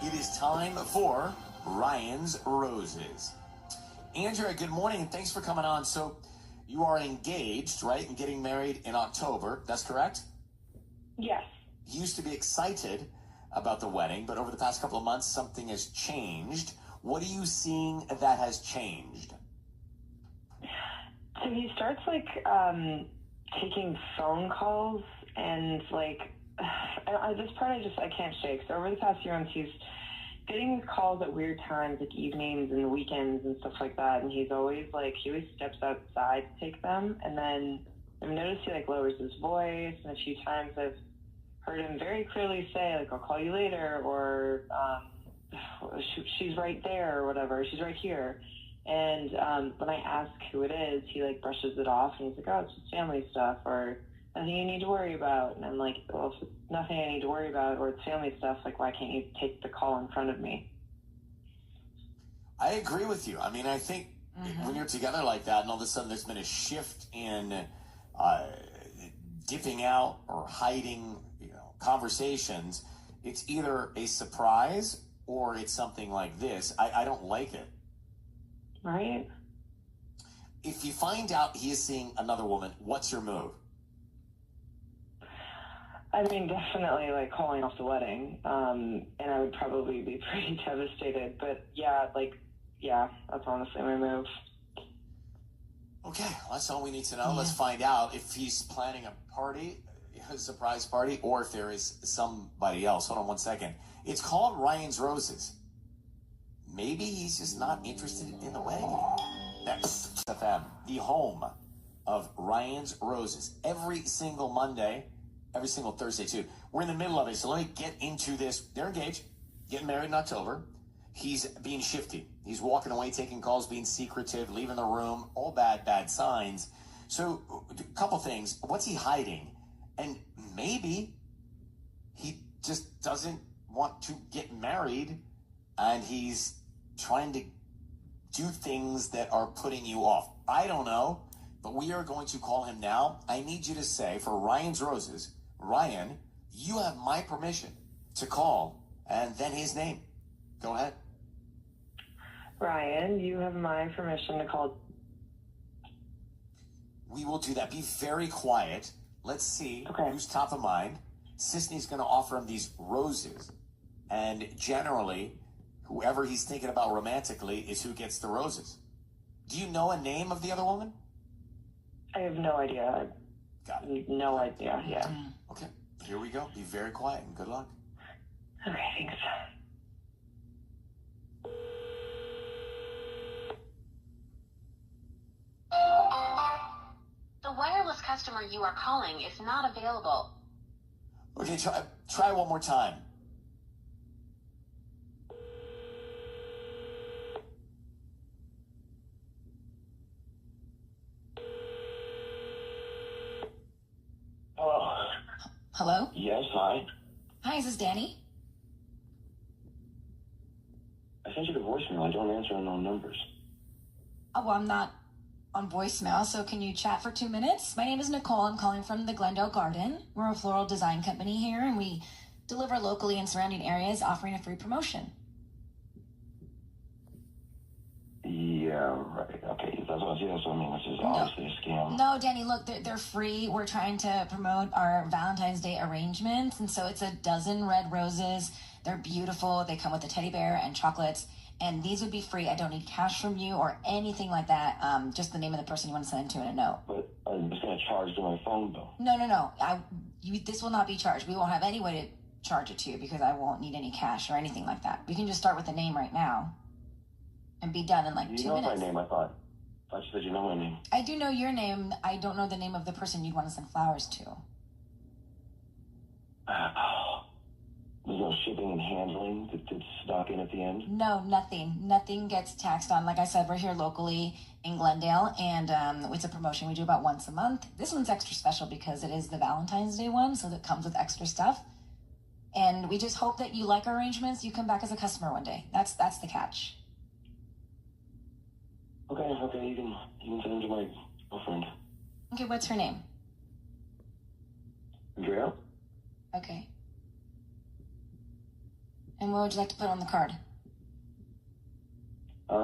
It is time for Ryan's Roses. Andrea, good morning, and thanks for coming on. So, you are engaged, right, and getting married in October. That's correct? Yes. You used to be excited about the wedding, but over the past couple of months, something has changed. What are you seeing that has changed? So he starts taking phone calls and this part I can't shake. So over the past few months, he's getting these calls at weird times, like evenings and weekends and stuff like that. And he's always he always steps outside to take them. And then I've noticed he lowers his voice, and a few times I've heard him very clearly say I'll call you later, or she's right there, or whatever, she's right here. And when I ask who it is, he brushes it off, and he's like, oh, it's just family stuff, or nothing you need to worry about. And I'm like, well, if it's nothing I need to worry about, or it's family stuff, why can't you take the call in front of me? I agree with you. I mean, I think when you're together like that, and all of a sudden there's been a shift in dipping out or hiding, conversations, it's either a surprise or it's something like this. I don't like it. Right. If you find out he is seeing another woman, what's your move? I mean, definitely calling off the wedding, and I would probably be pretty devastated. But yeah, that's honestly my move. Okay, well, that's all we need to know. Let's find out if he's planning a party, a surprise party, or if there is somebody else. Hold on one second. It's called Ryan's Roses. Maybe he's just not interested in the wedding anymore. Next, FM, the home of Ryan's Roses. Every single Monday, every single Thursday, too. We're in the middle of it, so let me get into this. They're engaged, getting married in October. He's being shifty. He's walking away, taking calls, being secretive, leaving the room. All bad signs. So, a couple things. What's he hiding? And maybe he just doesn't want to get married, and he's trying to do things that are putting you off. I don't know, but we are going to call him now. I need you to say, for Ryan's Roses, Ryan, you have my permission to call, and then his name. Go ahead. Ryan, you have my permission to call. We will do that. Be very quiet. Let's see who's top of mind. Sisney's going to offer him these roses, and generally, whoever he's thinking about romantically is who gets the roses. Do you know a name of the other woman? I have no idea. Got it. No idea, yeah. Okay, here we go. Be very quiet and good luck. Okay, thanks. The wireless customer you are calling is not available. Okay, try one more time. Hello? Yes, hi. Hi, is this Danny? I sent you the voicemail. I don't answer unknown numbers. Oh, well, I'm not on voicemail, so can you chat for 2 minutes? My name is Nicole. I'm calling from the Glendale Garden. We're a floral design company here, and we deliver locally in surrounding areas, offering a free promotion. Yeah, right. Okay, that's what it is. So, I mean, this is obviously a scam. No, Danny, look, they're free. We're trying to promote our Valentine's Day arrangements, and so it's a dozen red roses. They're beautiful. They come with a teddy bear and chocolates, and these would be free. I don't need cash from you or anything like that. Just the name of the person you want to send it to and a note. But I'm just going to charge to my phone bill. No. This will not be charged. We won't have any way to charge it to you because I won't need any cash or anything like that. We can just start with the name right now and be done in 2 minutes. You know my name, I thought. I thought you said you know my name. I do know your name. I don't know the name of the person you'd want to send flowers to. There's no shipping and handling that's stuck in at the end? No, nothing. Nothing gets taxed on. Like I said, we're here locally in Glendale, and it's a promotion we do about once a month. This one's extra special because it is the Valentine's Day one, so that comes with extra stuff. And we just hope that you like our arrangements. You come back as a customer one day. That's the catch. Okay, you can send them to my girlfriend. Okay, what's her name? Andrea? Okay. And what would you like to put on the card? I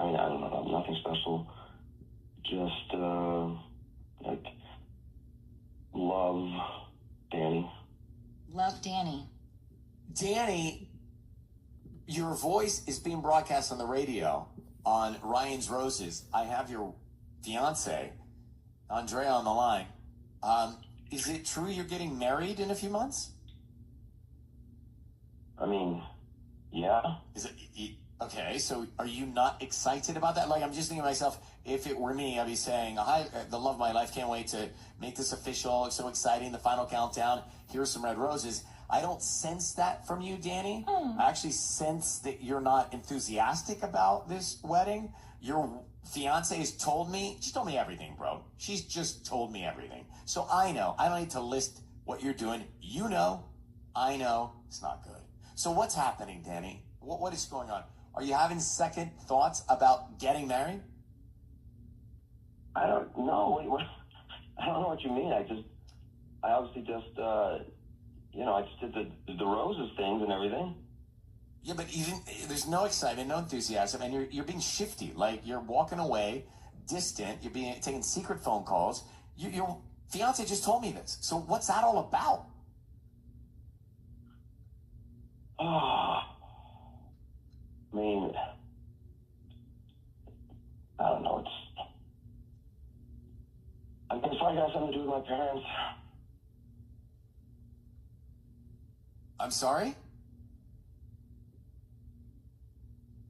mean, I don't know, nothing special. Just, like, love, Danny. Love, Danny. Danny, your voice is being broadcast on the radio on Ryan's Roses. I have your fiance, Andrea, on the line. Is it true you're getting married in a few months? I mean, yeah. Is it okay? So are you not excited about that? Like, I'm just thinking to myself, if it were me, I'd be saying, "Hi, the love of my life. Can't wait to make this official. It's so exciting. The final countdown. Here's some red roses." I don't sense that from you, Danny. I actually sense that you're not enthusiastic about this wedding. Your fiance has told me, she told me everything, bro. She's just told me everything. So I know. I don't need to list what you're doing. You know. I know. It's not good. So what's happening, Danny? What is going on? Are you having second thoughts about getting married? I don't know. What, I don't know what you mean. I obviously just, I just did the roses things and everything. Yeah, but there's no excitement, no enthusiasm, and you're being shifty. Like, you're walking away, distant. You're taking secret phone calls. Your fiance just told me this. So what's that all about? Oh, I mean, I don't know. It's probably got something to do with my parents. I'm sorry?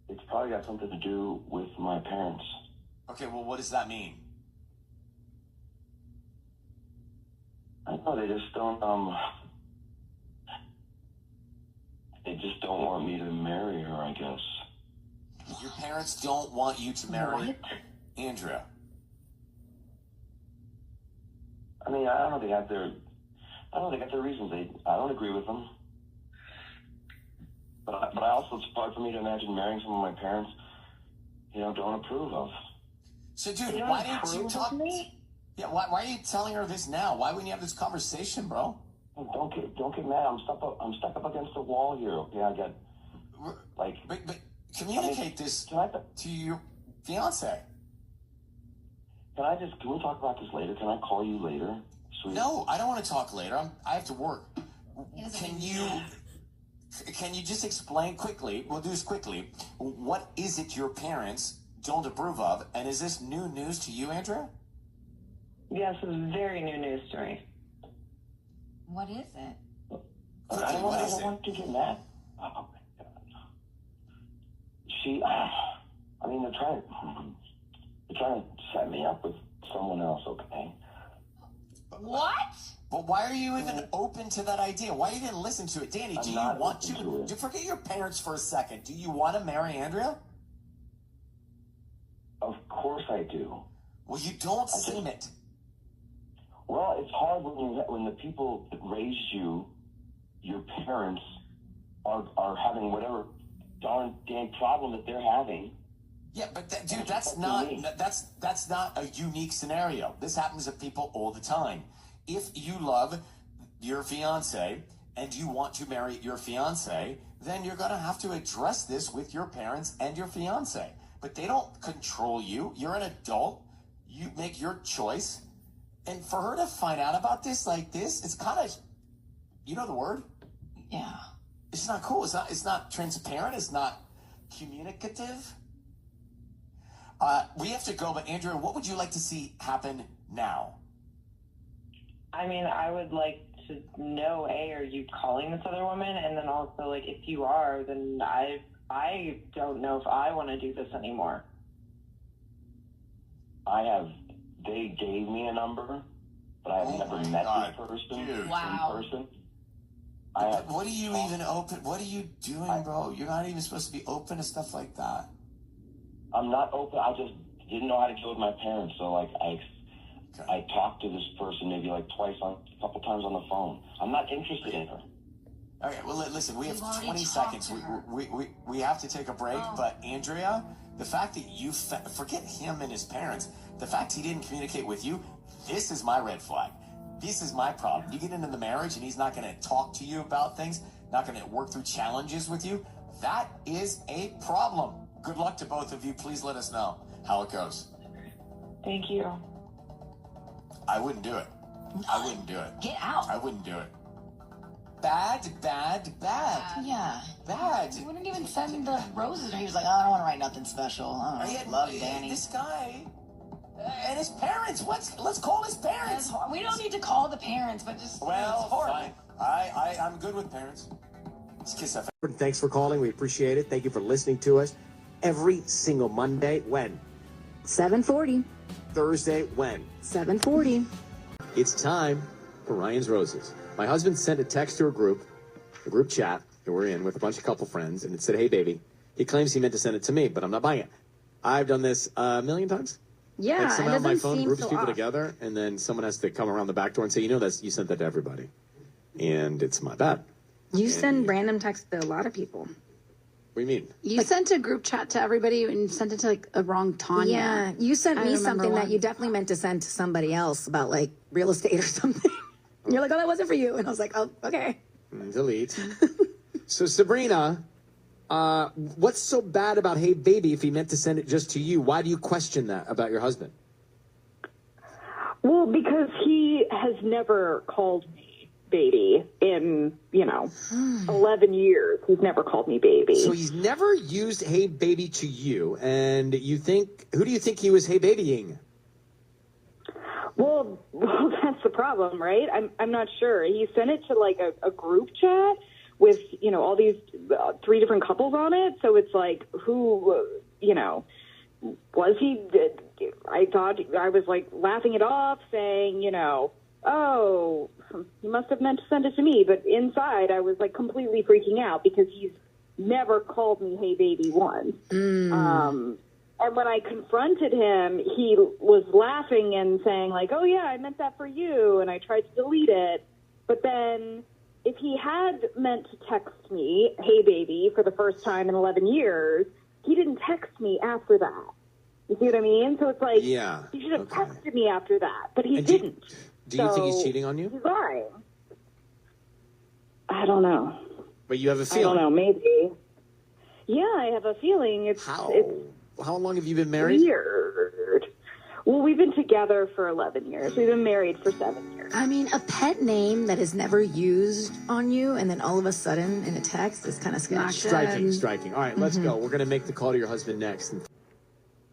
It's probably got something to do with my parents. Okay, well, what does that mean? I know they just don't, they just don't want me to marry her, I guess. Your parents don't want you to marry Andrea. I mean, I don't know. They got their reasons. I don't agree with them. But I also, it's hard for me to imagine marrying someone my parents, don't approve of. So, dude, why didn't you talk? Yeah, why are you telling her this now? Why wouldn't you have this conversation, bro? Don't get mad. I'm stuck up against the wall here. Okay, I got like. But communicate this to your fiance. Can we talk about this later? Can I call you later? Sweet. No, I don't want to talk later. I have to work. Can you just explain quickly? We'll do this quickly. What is it your parents don't approve of? And is this new news to you, Andrea? Yes, it's very new news to me. What is it? I don't want to get mad. Oh, my God. They're trying to set me up with someone else, okay? What? But why are you even open to that idea? Why you didn't listen to it? Danny, do you want to forget your parents for a second? Do you want to marry Andrea? Of course I do. Well, you don't seem it. Well, it's hard when the people that raised you, your parents, are having whatever darn problem that they're having. Yeah, but dude, that's not a unique scenario. This happens to people all the time. If you love your fiance and you want to marry your fiance, then you're going to have to address this with your parents and your fiance. But they don't control you. You're an adult. You make your choice. And for her to find out about this like this, it's kind of, you know the word? Yeah. It's not cool. It's not transparent. It's not communicative. We have to go, but Andrea, what would you like to see happen now? I mean, I would like to know, are you calling this other woman? And then also, like, if you are, then I don't know if I want to do this anymore. They gave me a number, but I've never met this person in person. What are you even open? What are you doing, bro? You're not even supposed to be open to stuff like that. I'm not open. I just didn't know how to deal with my parents, so like I talked to this person maybe like a couple times on the phone. I'm not interested in her. Okay, well, listen, we have 20 seconds. We have to take a break, but Andrea, the fact that you forget him and his parents, the fact he didn't communicate with you, this is my red flag. This is my problem. You get into the marriage and he's not going to talk to you about things. not going to work through challenges with you, that is a problem. Good luck to both of you. Please let us know how it goes. Thank you. I wouldn't do it. I wouldn't do it. Get out. I wouldn't do it. Bad, bad, bad. Yeah. Bad. He wouldn't even send the roses. Or he was like, oh, I don't want to write nothing special. I don't love Danny. This guy and his parents. Let's call his parents. We don't need to call the parents, but just Well, it's horrible. fine. I'm good with parents. It's Kiss FM. Thanks for calling. We appreciate it. Thank you for listening to us every single Monday. When? 7:40. Thursday. When? 7:40. It's time for Ryan's Roses. My husband sent a text to a group chat that we're in with a bunch of couple friends, and it said, "Hey, baby." He claims he meant to send it to me, but I'm not buying it. I've done this a million times. Yeah, Like somehow it my doesn't phone seem groups so people off. together, and then someone has to come around the back door and say, you sent that to everybody. And it's my bad. You send random texts to a lot of people. What do you mean? You sent a group chat to everybody and sent it to like a wrong Tanya. Yeah, you sent I me remember something that one. you definitely meant to send to somebody else about like real estate or something. You're like, oh, that wasn't for you. And I was like, oh, okay. Delete. So, Sabrina, what's so bad about Hey Baby if he meant to send it just to you? Why do you question that about your husband? Well, because he has never called me baby in, 11 years. He's never called me baby. So he's never used Hey Baby to you, and who do you think he was Hey Babying? Well, that's the problem, right? I'm not sure. He sent it to like a group chat with, all these 3 different couples on it. So it's like, who, was he? I thought I was like laughing it off, saying, oh, he must have meant to send it to me. But inside, I was like completely freaking out because he's never called me Hey Baby once. And when I confronted him, he was laughing and saying like, oh yeah, I meant that for you. And I tried to delete it. But then if he had meant to text me, Hey Baby, for the first time in 11 years, he didn't text me after that. You see what I mean? So it's like, Yeah. he should have texted me after that, but he didn't. Do you think he's cheating on you? He's lying. I don't know. But you have a I feeling. don't know, maybe. Yeah, I have a feeling it's How long have you been married? weird. Well, we've been together for 11 years. We've been married for 7 years. I mean, a pet name that is never used on you and then all of a sudden in a text is kind of sketchy. Striking. All right, let's go. We're going to make the call to your husband next.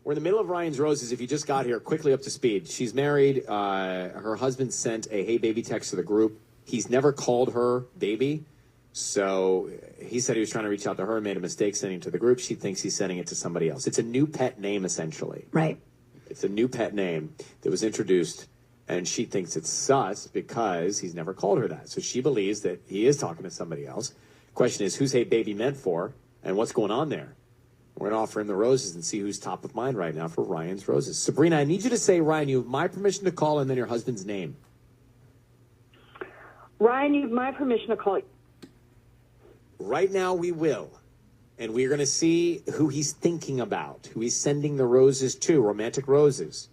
We're in the middle of Ryan's Roses. If you just got here, quickly up to speed. She's married. Her husband sent a Hey Baby text to the group. He's never called her baby. So he said he was trying to reach out to her and made a mistake sending it to the group. She thinks he's sending it to somebody else. It's a new pet name, essentially. Right. It's a new pet name that was introduced, and she thinks it's sus because he's never called her that. So she believes that he is talking to somebody else. Question is, who's Hey Baby meant for, and what's going on there? We're going to offer him the roses and see who's top of mind right now for Ryan's Roses. Sabrina, I need you to say, Ryan, you have my permission to call and then your husband's name. Ryan, you have my permission to call you. Right now we will. And we're going to see who he's thinking about, who he's sending the roses to, romantic roses.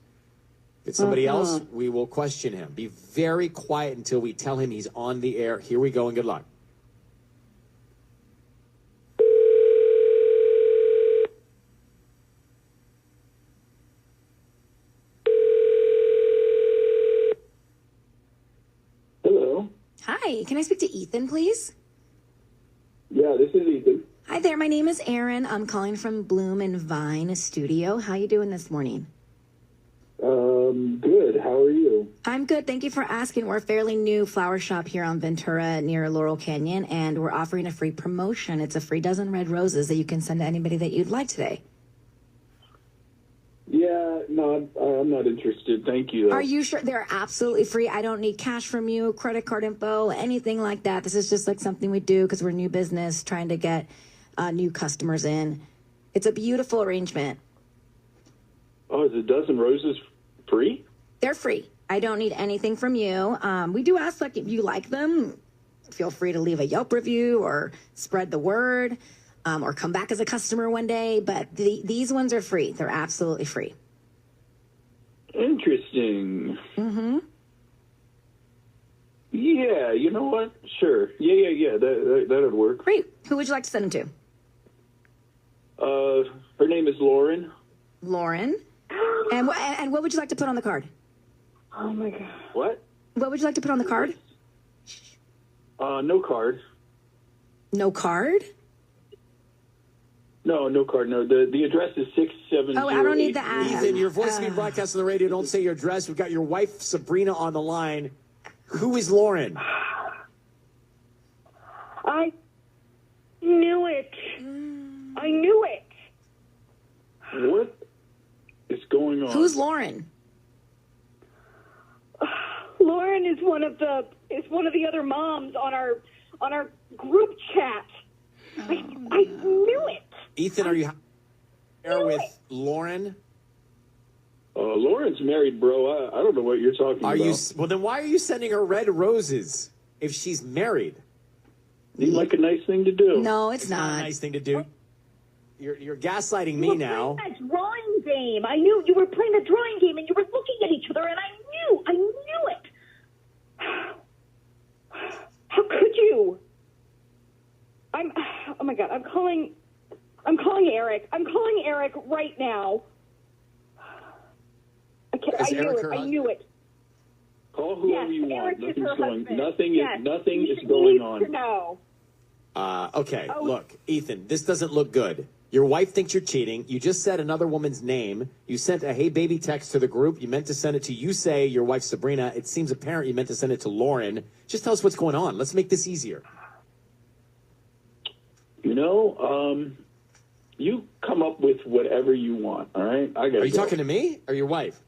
If it's somebody else, we will question him. Be very quiet until we tell him he's on the air. Here we go, and good luck. Hello. Hi, can I speak to Ethan, please? Yeah, this is Ethan. Hi there, my name is Erin. I'm calling from Bloom and Vine Studio. How you doing this morning? Good. How are you? I'm good. Thank you for asking. We're a fairly new flower shop here on Ventura near Laurel Canyon, and we're offering a free promotion. It's a free dozen red roses that you can send to anybody that you'd like today. Yeah, no, I'm not interested. Thank you. Are you sure? They're absolutely free. I don't need cash from you, credit card info, anything like that. This is just like something we do because we're a new business trying to get new customers in. It's a beautiful arrangement. Oh, is a dozen roses free? They're free. I don't need anything from you. We do ask, like, if you like them, feel free to leave a Yelp review or spread the word or come back as a customer one day. But these ones are free. They're absolutely free. Interesting. Mm-hmm. Yeah, you know what? Sure. Yeah. That'd work. Great. Who would you like to send them to? Her name is Lauren. Lauren. And what would you like to put on the card? Oh my god. What? What would you like to put on the card? No card. No card? No card. No, the address is 670. Oh, I don't need the address. Ethan, your voice is being broadcast on the radio. Don't say your address. We've got your wife, Sabrina, on the line. Who is Lauren? I knew it. I knew it. What is going on? Who's Lauren? Lauren is one of the other moms on our group chat. I knew it. Ethan, are you there with Lauren? Lauren's married, bro. I don't know what you're talking about. Well, then why are you sending her red roses if she's married? Seems like a nice thing to do. No, it's not a nice thing to do. You're gaslighting me now. Playing that drawing game. I knew you were playing the drawing game, and you were looking at each other, and I knew it. How could you? Oh my God, I'm calling Eric. I'm calling Eric right now. I knew it. Call whoever you want. Eric Nothing is going on. No. Okay, look, Ethan, this doesn't look good. Your wife thinks you're cheating. You just said another woman's name. You sent a hey baby text to the group. You meant to send it to you say your wife Sabrina. It seems apparent you meant to send it to Lauren. Just tell us what's going on. Let's make this easier. You know, you come up with whatever you want, all right? Are you talking to me or your wife?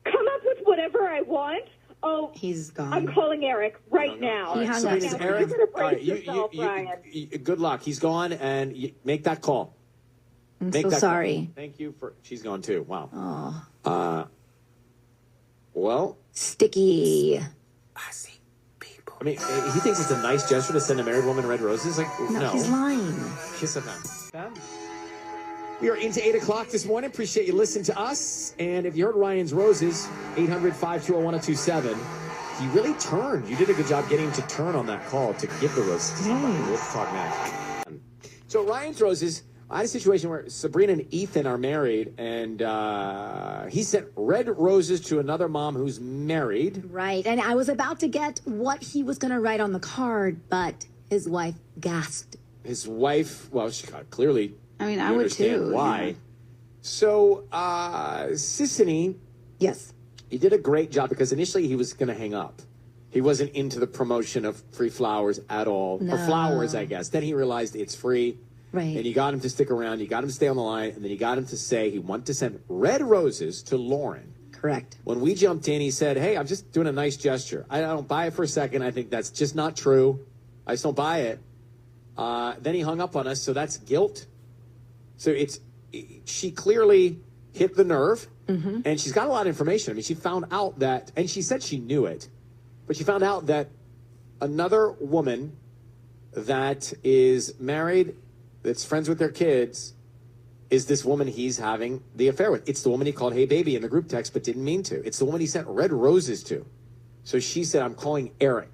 Come up with whatever I want? Oh, he's gone. I'm calling Eric right now. All right, hung Sabrina's up. Eric. You're gonna break All right, yourself, Ryan. good luck. He's gone, and make that call. I'm Make so that sorry. Call. Thank you for. She's gone too. Wow. Oh. Well. Sticky. I see people. I mean, he thinks it's a nice gesture to send a married woman red roses. Like, no. He's lying. Kiss of them. We are into 8 o'clock this morning. Appreciate you listening to us. And if you heard Ryan's Roses, 800-520-1027. He really turned. You did a good job getting him to turn on that call to give the roses to somebody. We'll talk next. So Ryan's Roses, I had a situation where Sabrina and Ethan are married, and he sent red roses to another mom who's married. Right. And I was about to get what he was going to write on the card, but his wife gasped. His wife, well, she clearly... I mean, I would too. Why? Yeah. So, Sissany... Yes. He did a great job because initially he was going to hang up. He wasn't into the promotion of free flowers at all. No. Or flowers, I guess. Then he realized it's free. Right. And you got him to stick around. You got him to stay on the line. And then you got him to say he wanted to send red roses to Lauren. Correct. When we jumped in, he said, hey, I'm just doing a nice gesture. I don't buy it for a second. I think that's just not true. I just don't buy it. Then he hung up on us. So that's guilt. So she clearly hit the nerve. Mm-hmm. And she's got a lot of information. I mean, she found out that, and she said she knew it, but she found out that another woman that is married, that's friends with their kids, is this woman he's having the affair with. It's the woman he called Hey Baby in the group text, but didn't mean to. It's the woman he sent red roses to. So she said, I'm calling Eric.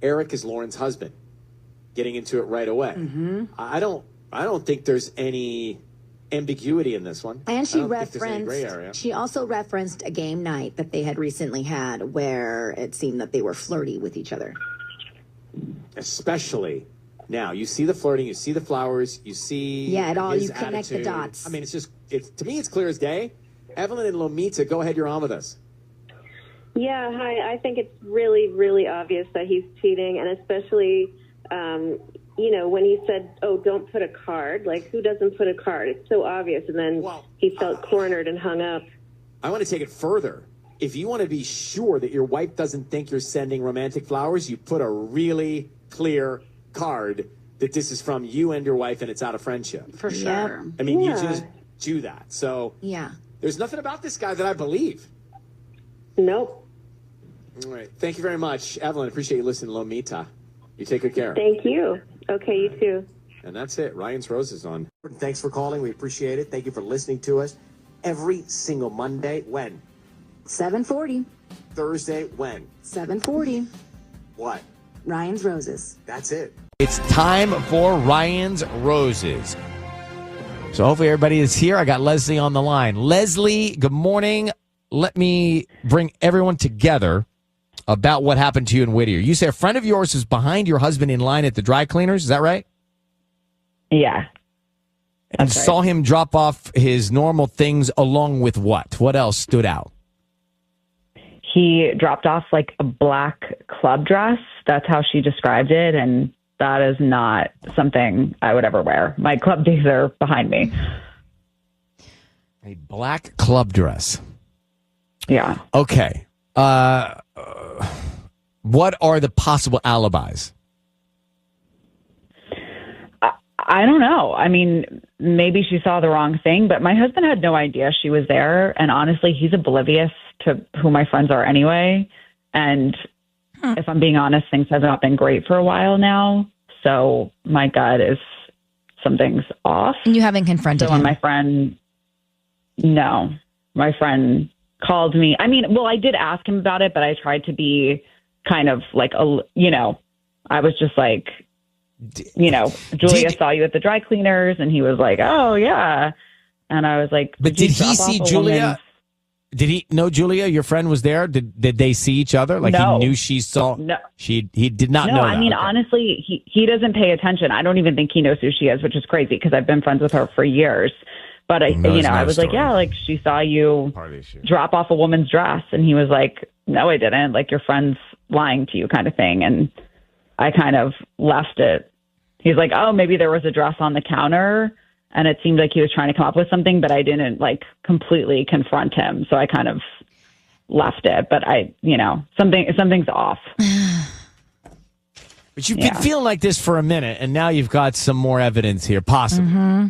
Eric is Lauren's husband. Getting into it right away. Mm-hmm. I don't think there's any ambiguity in this one. And she also referenced a game night that they had recently had where it seemed that they were flirty with each other. Especially now, you see the flirting, you see the flowers, you see you his connect attitude. the dots. I mean, to me, it's clear as day. Evelyn and Lomita, go ahead, you're on with us. Yeah, hi. I think it's really, really obvious that he's cheating, and especially, when he said, oh, don't put a card. Like, who doesn't put a card? It's so obvious. And then he felt cornered and hung up. I want to take it further. If you want to be sure that your wife doesn't think you're sending romantic flowers, you put a really clear card that this is from you and your wife and it's out of friendship. For sure. I mean, you just do that. So yeah, there's nothing about this guy that I believe. Nope. All right. Thank you very much. Evelyn, appreciate you listening to Lomita. You take good care. Thank you. Okay, you too. And that's it. Ryan's Roses on. Thanks for calling. We appreciate it. Thank you for listening to us. Every single Monday, when? 7:40. Thursday, when? 7:40. What? Ryan's Roses. That's it. It's time for Ryan's Roses. So hopefully everybody is here. I got Leslie on the line. Leslie, good morning. Let me bring everyone together about what happened to you in Whittier. You say a friend of yours is behind your husband in line at the dry cleaners. Is that right? Yeah. And saw him drop off his normal things along with what? What else stood out? He dropped off like a black club dress. That's how she described it. And that is not something I would ever wear. My club days are behind me. A black club dress. Yeah. Okay. What are the possible alibis? I don't know. I mean, maybe she saw the wrong thing, but my husband had no idea she was there. And honestly, he's oblivious to who my friends are anyway. And if I'm being honest, things have not been great for a while now. So my gut is something's off. And you haven't confronted him? My friend called me. I mean, well, I did ask him about it, but I tried to be kind of like, I was just like, Julia saw you at the dry cleaners, and he was like, oh, yeah. And I was like, but did he see Julia? Did he know Julia? Your friend was there. Did they see each other? Like No. he knew she saw. No. He did not know. No, that. I mean, Okay. honestly, he doesn't pay attention. I don't even think he knows who she is, which is crazy because I've been friends with her for years. But I was like, yeah, like she saw you drop off a woman's dress, and he was like, no, I didn't. Like your friend's lying to you, kind of thing. And I kind of left it. He's like, oh, maybe there was a dress on the counter, and it seemed like he was trying to come up with something, but I didn't like completely confront him, so I kind of left it. But something's off. But you've been feeling like this for a minute, and now you've got some more evidence here, possibly. Mm-hmm.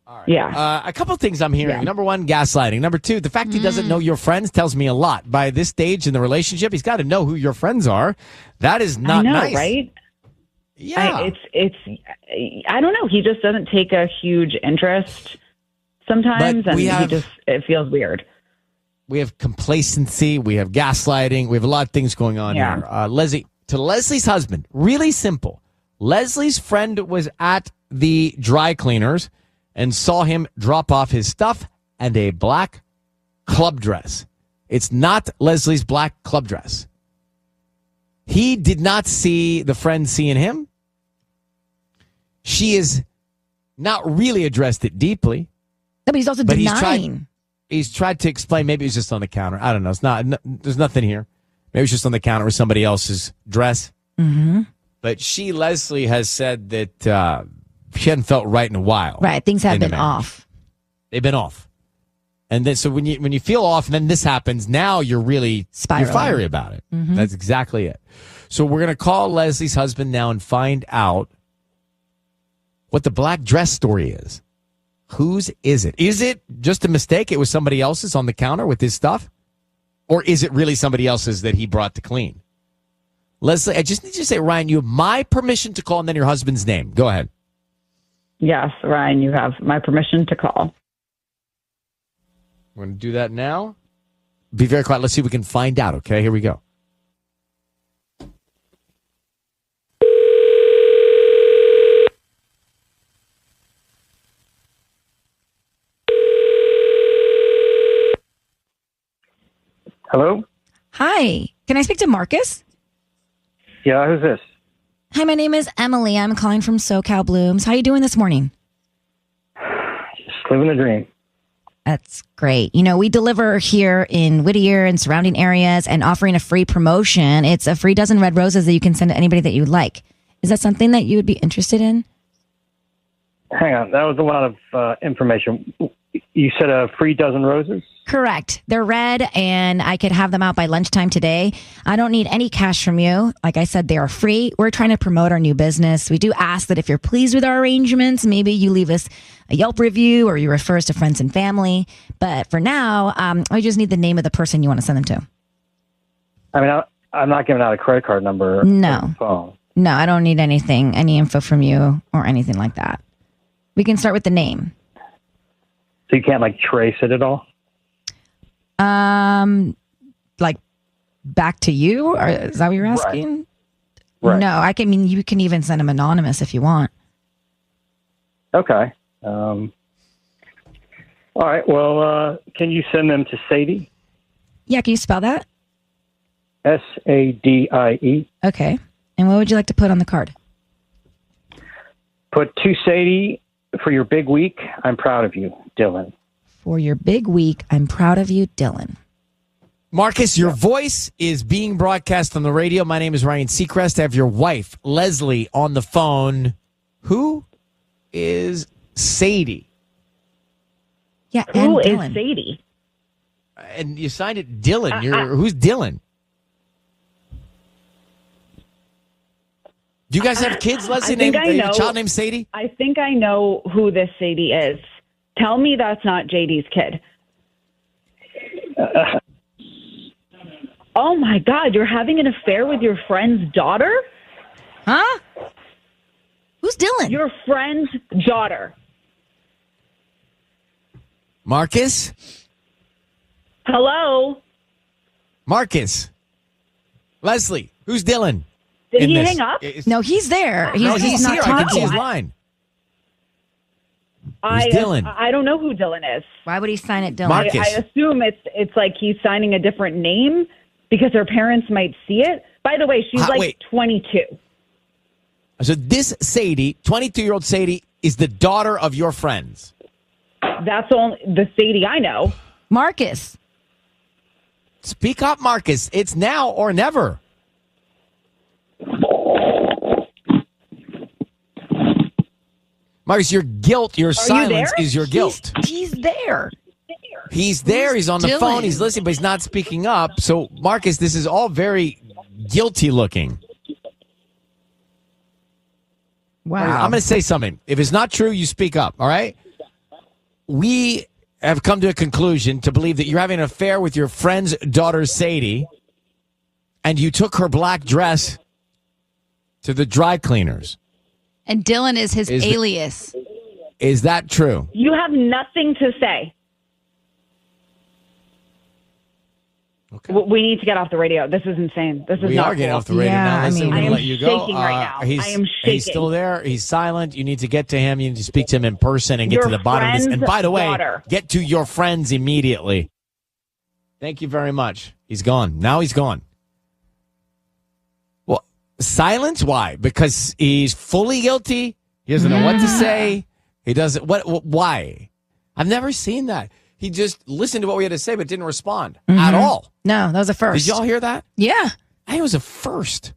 All right. Yeah. A couple of things I'm hearing. Number one, gaslighting. Number two, the fact he doesn't know your friends tells me a lot. By this stage in the relationship, he's got to know who your friends are. That is not nice. Right? Yeah. I don't know. He just doesn't take a huge interest sometimes, and it feels weird. We have complacency. We have gaslighting. We have a lot of things going on here. Leslie's husband, really simple. Leslie's friend was at the dry cleaners and saw him drop off his stuff and a black club dress. It's not Leslie's black club dress. He did not see the friend seeing him. She is not really addressed it deeply. No, but he's also denying. He's tried to explain. Maybe it was just on the counter. I don't know. It's not. There's nothing here. Maybe it's just on the counter with somebody else's dress. Mm-hmm. But Leslie, has said that she hadn't felt right in a while. Right. Things have been off. They've been off. And then, so when you feel off and then this happens, now you're really Spiraling. You're fiery about it. Mm-hmm. That's exactly it. So we're going to call Leslie's husband now and find out what the black dress story is. Whose is it? Is it just a mistake? It was somebody else's on the counter with his stuff? Or is it really somebody else's that he brought to clean? Leslie, I just need you to say, Ryan, you have my permission to call and then your husband's name. Go ahead. Yes, Ryan, you have my permission to call. We're going to do that now. Be very quiet. Let's see if we can find out, okay? Here we go. Hello? Hi. Can I speak to Marcus? Yeah, who's this? Hi, my name is Emily. I'm calling from SoCal Blooms. How are you doing this morning? Just living a dream. That's great. You know, we deliver here in Whittier and surrounding areas and offering a free promotion. It's a free dozen red roses that you can send to anybody that you would like. Is that something that you would be interested in? Hang on. That was a lot of information. You said a free dozen roses? Correct. They're red, and I could have them out by lunchtime today. I don't need any cash from you. Like I said, they are free. We're trying to promote our new business. We do ask that if you're pleased with our arrangements, maybe you leave us a Yelp review or you refer us to friends and family. But for now, I just need the name of the person you want to send them to. I mean, I'm not giving out a credit card number. No. Phone. No, I don't need anything, any info from you or anything like that. We can start with the name. So you can't, like, trace it at all? Like back to you? Or is that what you're asking? Right. No, you can even send them anonymous if you want. Okay. All right. Well, can you send them to Sadie? Yeah, can you spell that? SADIE. Okay. And what would you like to put on the card? Put to Sadie, for your big week, I'm proud of you, Dylan. For your big week, I'm proud of you, Dylan. Marcus, your voice is being broadcast on the radio. My name is Ryan Seacrest. I have your wife, Leslie, on the phone. Who is Sadie? Yeah, Who and is Dylan. Sadie? And you signed it Dylan. Who's Dylan? Do you guys have kids, Leslie? A child named Sadie? I think I know who this Sadie is. Tell me that's not JD's kid. Oh my God, you're having an affair with your friend's daughter? Huh? Who's Dylan? Your friend's daughter. Marcus? Hello? Marcus? Leslie, who's Dylan? Did he hang up? No, he's there. He's not here. talking. I can see his line. Who's Dylan? I don't know who Dylan is. Why would he sign it Dylan? Marcus. I assume it's like he's signing a different name because her parents might see it. By the way, she's 22. So this Sadie, 22-year-old Sadie, is the daughter of your friends. That's only the Sadie I know. Marcus. Speak up, Marcus. It's now or never. Marcus, your guilt, your silence is your guilt. He's there. He's there. He's on the phone. He's listening, but he's not speaking up. So, Marcus, this is all very guilty looking. Wow. I'm going to say something. If it's not true, you speak up, all right? We have come to a conclusion to believe that you're having an affair with your friend's daughter, Sadie, and you took her black dress to the dry cleaners. And Dylan is his alias. Is that true? You have nothing to say. Okay. We need to get off the radio. This is insane. This is We not are getting cool. off the radio now. Listen, we're going to let you go. shaking right now. I am shaking. He's still there. He's silent. You need to get to him. You need to speak to him in person and get to the bottom of this. And by the way, get to your friends immediately. Thank you very much. He's gone. Now he's gone. Well, silence? Why? Because he's fully guilty. He doesn't know what to say. He doesn't. Why? I've never seen that. He just listened to what we had to say, but didn't respond at all. No, that was a first. Did y'all hear that? Yeah. I think it was a first.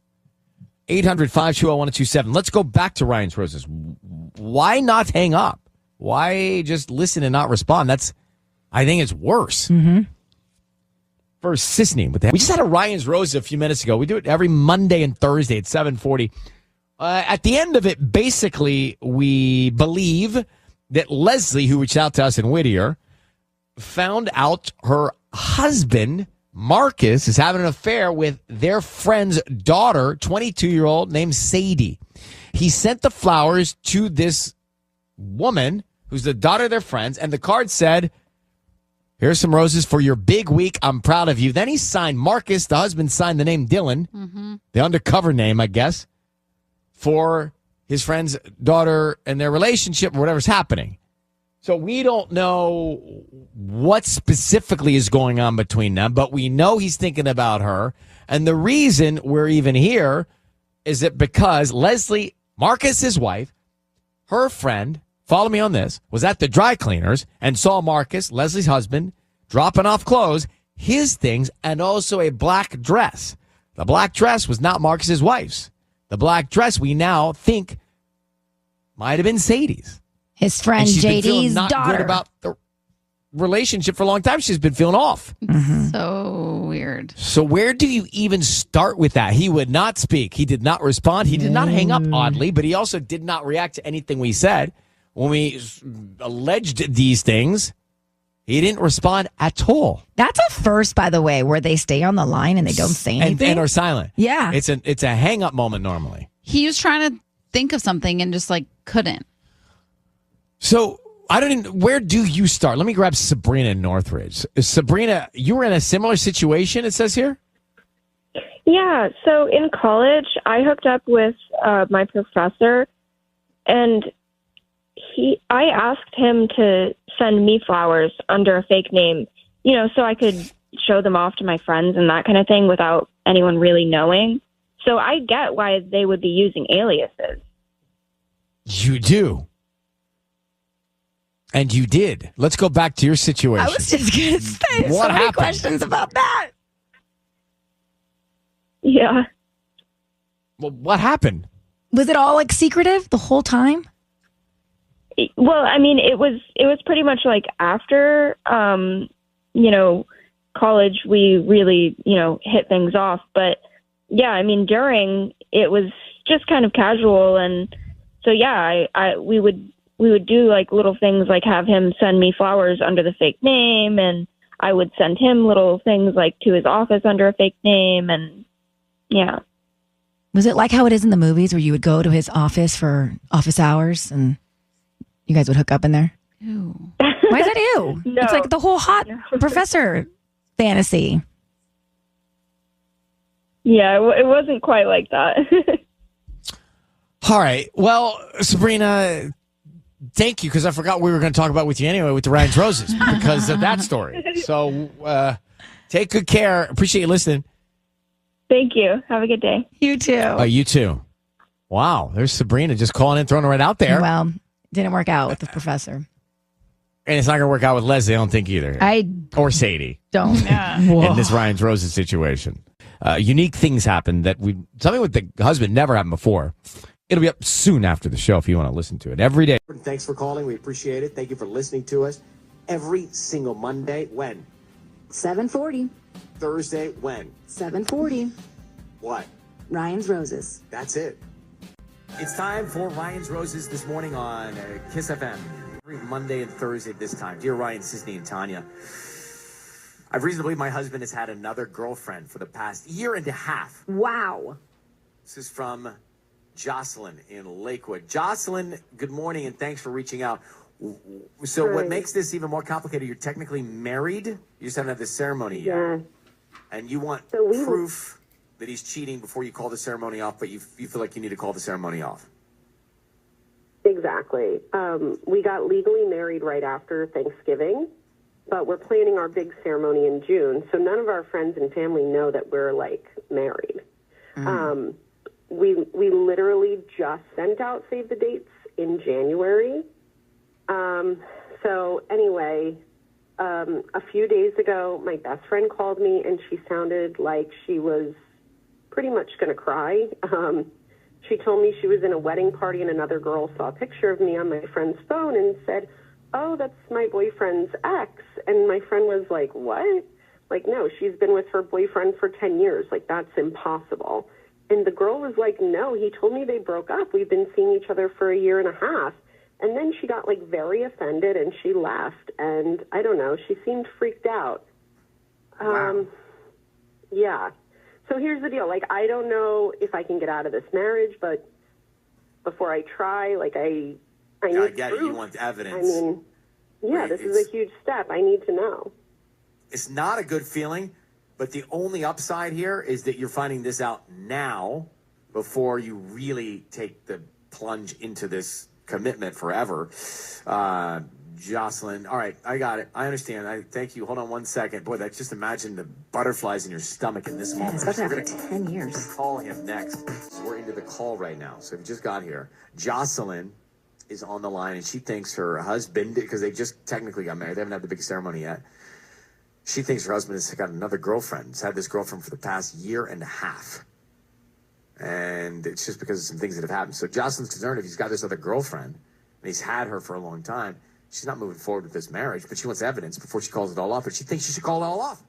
800-520-1027. Let's go back to Ryan's Roses. Why not hang up? Why just listen and not respond? I think it's worse. For Sisney with that. We just had a Ryan's Roses a few minutes ago. We do it every Monday and Thursday at 7:40. At the end of it, basically, we believe that Leslie, who reached out to us in Whittier, found out her husband, Marcus, is having an affair with their friend's daughter, 22-year-old, named Sadie. He sent the flowers to this woman, who's the daughter of their friends, and the card said, "Here's some roses for your big week. I'm proud of you." Then he signed Marcus. The husband signed the name Dylan, the undercover name, I guess, for his friend's daughter and their relationship or whatever's happening. So we don't know what specifically is going on between them, but we know he's thinking about her. And the reason we're even here is that because Leslie, Marcus's wife, her friend, follow me on this, was at the dry cleaners and saw Marcus, Leslie's husband, dropping off clothes, his things, and also a black dress. The black dress was not Marcus's wife's. The black dress we now think might have been Sadie's. His friend And she's been feeling JD's not daughter. good about the relationship for a long time. She's been feeling off. So weird. So where do you even start with that? He would not speak. He did not respond. He did not hang up, oddly, but he also did not react to anything we said. When we alleged these things, he didn't respond at all. That's a first, by the way, where they stay on the line and they don't say anything. And are silent. Yeah. It's a hang up moment normally. He was trying to think of something and just couldn't. So where do you start? Let me grab Sabrina in Northridge. Sabrina, you were in a similar situation, it says here? Yeah, so in college, I hooked up with my professor, and I asked him to send me flowers under a fake name, so I could show them off to my friends and that kind of thing without anyone really knowing. So I get why they would be using aliases. You do. And you did. Let's go back to your situation. I was just going to say, what so many happened? questions about that. Yeah. Well, what happened? Was it all like secretive the whole time? Well, I mean, it was pretty much like after, college, we really, hit things off. But yeah, I mean, during it was just kind of casual. And so, yeah, we would do like little things like have him send me flowers under the fake name. And I would send him little things like to his office under a fake name. And yeah. Was it like how it is in the movies where you would go to his office for office hours and you guys would hook up in there? Ew. Why is that ew? No. It's like the whole hot professor fantasy. Yeah, it wasn't quite like that. All right. Well, Sabrina, thank you, because I forgot we were going to talk about with you anyway with the Ryan's Roses because of that story. So take good care. Appreciate you listening. Thank you. Have a good day. You too. You too. Wow. There's Sabrina just calling in, throwing it right out there. Well, didn't work out with the professor. And it's not going to work out with Leslie, I don't think either. Or Sadie. Don't. In this Ryan's Roses situation. Unique things happen that something with the husband never happened before. It'll be up soon after the show if you want to listen to it. Every day. Thanks for calling. We appreciate it. Thank you for listening to us. Every single Monday. When? 7:40. Thursday. When? 7:40. What? Ryan's Roses. That's it. It's time for Ryan's Roses this morning on Kiss FM. Every Monday and Thursday at this time. Dear Ryan, Sisney, and Tanya, I've reason to believe my husband has had another girlfriend for the past year and a half. Wow. This is from Jocelyn in Lakewood. Jocelyn, good morning, and thanks for reaching out. So what makes this even more complicated, you're technically married? You just haven't had the ceremony yet. Yeah. And you want proof that he's cheating before you call the ceremony off, but you feel like you need to call the ceremony off. Exactly. We got legally married right after Thanksgiving, but we're planning our big ceremony in June, so none of our friends and family know that we're, like, married. We literally just sent out save the dates in January. So anyway, a few days ago, my best friend called me, and she sounded like she was pretty much going to cry. She told me she was in a wedding party and another girl saw a picture of me on my friend's phone and said, "Oh, that's my boyfriend's ex." And my friend was like, "What?" Like, no, she's been with her boyfriend for 10 years. Like, that's impossible. And the girl was like, "No, he told me they broke up. We've been seeing each other for a year and a half." And then she got, like, very offended and she left. And I don't know, she seemed freaked out. Wow. Yeah. So here's the deal. Like, I don't know if I can get out of this marriage, but before I try, like, I need I get it. You proof. want evidence. I mean, yeah, Right, this is a huge step. I need to know. It's not a good feeling, but the only upside here is that you're finding this out now before you really take the plunge into this commitment forever. Jocelyn, all right, I got it. I understand. Thank you. Hold on one second. Boy, just imagine the butterflies in your stomach in this moment. Especially We're after gonna 10 years. call him next. So we're into the call right now. So if you just got here, Jocelyn is on the line, and she thinks her husband, because they just technically got married, they haven't had the big ceremony yet. She thinks her husband has got another girlfriend. He's had this girlfriend for the past year and a half. And it's just because of some things that have happened. So Jocelyn's concerned if he's got this other girlfriend, and he's had her for a long time, she's not moving forward with this marriage, but she wants evidence before she calls it all off. But she thinks she should call it all off.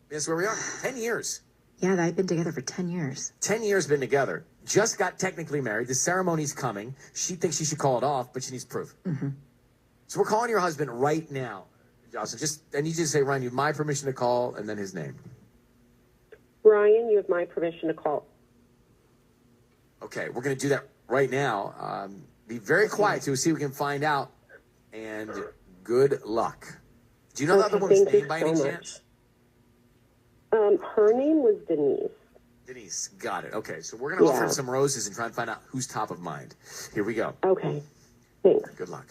That's where we are. 10 years. Yeah, they've been together for 10 years. 10 years been together. Just got technically married. The ceremony's coming. She thinks she should call it off, but she needs proof. So we're calling your husband right now. Jocelyn, I need you to say, Ryan, you have my permission to call, and then his name. Ryan, you have my permission to call. Okay, we're going to do that right now. Be very quiet to see if we can find out. And good luck. Do you know the other one's name by any chance? Her name was Denise. Denise, got it. Okay, so we're going to offer him some roses and try and find out who's top of mind. Here we go. Okay. Thanks. Good luck.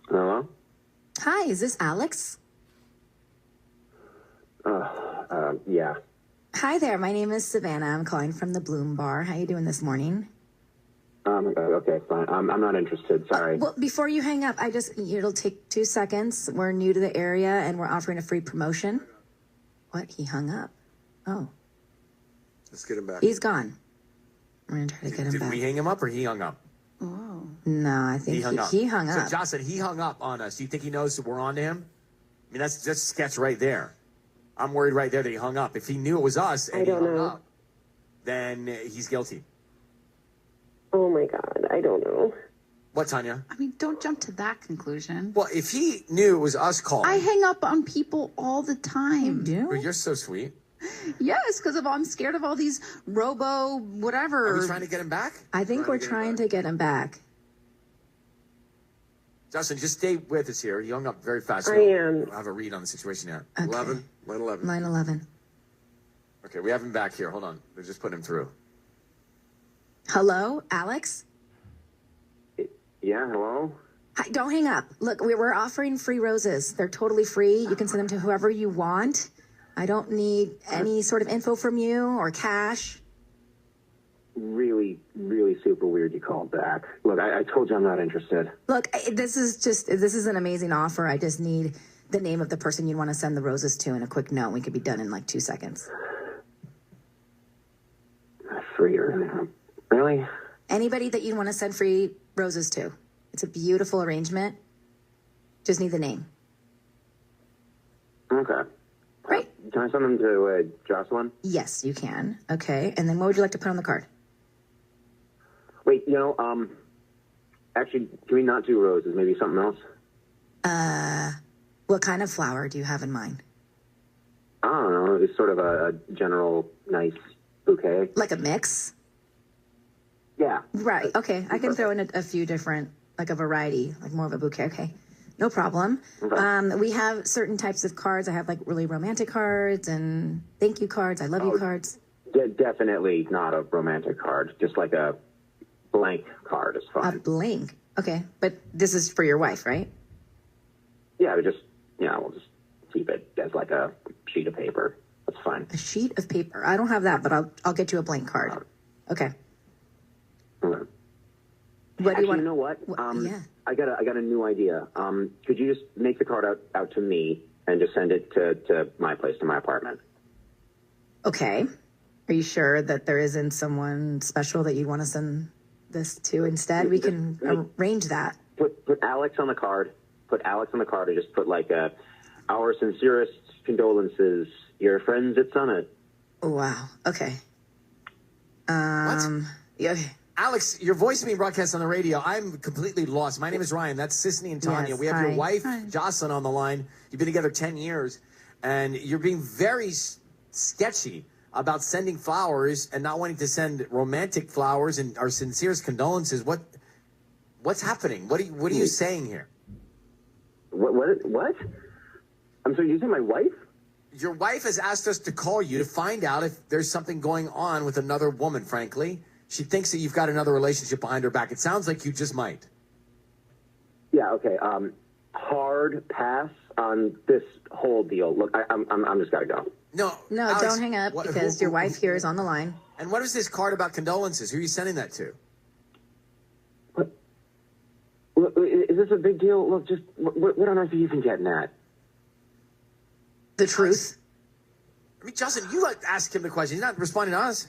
Hello? Hi, is this Alex? Yeah. Hi there, my name is Savannah. I'm calling from the Bloom Bar. How you doing this morning? Okay, fine. I'm not interested. Sorry. Well, before you hang up, it'll take 2 seconds. We're new to the area and we're offering a free promotion. What? He hung up. Oh. Let's get him back. He's gone. We're going to try to get him back. Did we hang him up or he hung up? Oh. No, I think he hung up. So, Jocelyn, he hung up on us. Do you think he knows that we're on to him? I mean, that's just sketch right there. I'm worried right there that he hung up. If he knew it was us and he hung up, then he's guilty. Oh, my God. I don't know. What, Tanya? I mean, don't jump to that conclusion. Well, if he knew it was us calling. I hang up on people all the time. You do? You're so sweet. Yes, because I'm scared of all these robo whatever. Are we trying to get him back? I think we're trying to get him back. Justin, just stay with us here. He hung up very fast. I am. We'll have a read on the situation yet. Okay. 11? Line 11. Line 11. Okay, we have him back here. Hold on. They're just putting him through. Hello, Alex? Yeah, hello? Hi, don't hang up. Look, we're offering free roses. They're totally free. You can send them to whoever you want. I don't need any sort of info from you or cash. Really, really super weird you called back. Look, I told you I'm not interested. Look, this is an amazing offer. I just need the name of the person you'd want to send the roses to and a quick note. We could be done in like 2 seconds. Free, really? Anybody that you'd want to send free roses to. It's a beautiful arrangement. Just need the name. Okay. Great. Can I send them to Jocelyn? Yes, you can. Okay. And then what would you like to put on the card? Wait, actually, can we not do roses? Maybe something else? What kind of flower do you have in mind? I don't know. It's sort of a general nice bouquet. Like a mix? Yeah. Right. Okay. I can throw in a few different, like a variety, like more of a bouquet. Okay. No problem. Okay. We have certain types of cards. I have like really romantic cards and thank you cards. I love you cards. Definitely not a romantic card. Just like a blank card is fine. A blank. Okay. But this is for your wife, right? Yeah, we'll just keep it as like a sheet of paper. That's fine. A sheet of paper. I don't have that, but I'll get you a blank card. Okay. Okay. What do you want? You know what? Yeah. I got a new idea. Could you just make the card out to me and just send it to my place, to my apartment? Okay. Are you sure that there isn't someone special that you want to send this to instead? We can arrange that. Put Alex on the card. Put Alex on the card and just put like our sincerest condolences, your friends at Summit. Wow. Okay. What? Yeah. Alex, your voice is being broadcast on the radio. I'm completely lost. My name is Ryan. That's Sisney and Tanya. Yes, we have hi. your wife, Hi. Jocelyn, on the line. You've been together 10 years, and you're being very sketchy about sending flowers and not wanting to send romantic flowers and our sincerest condolences. What's happening? What are you saying here? What? I'm sorry, you say my wife? Your wife has asked us to call you to find out if there's something going on with another woman, frankly. She thinks that you've got another relationship behind her back. It sounds like you just might. Yeah, okay. Hard pass on this whole deal. Look, I'm just gotta go. No, Alex, don't hang up because your wife here is on the line. And what is this card about condolences? Who are you sending that to? Look, is this a big deal? Look, just what on earth are you even getting at? The truth. I mean, Justin, you ask him the question. He's not responding to us.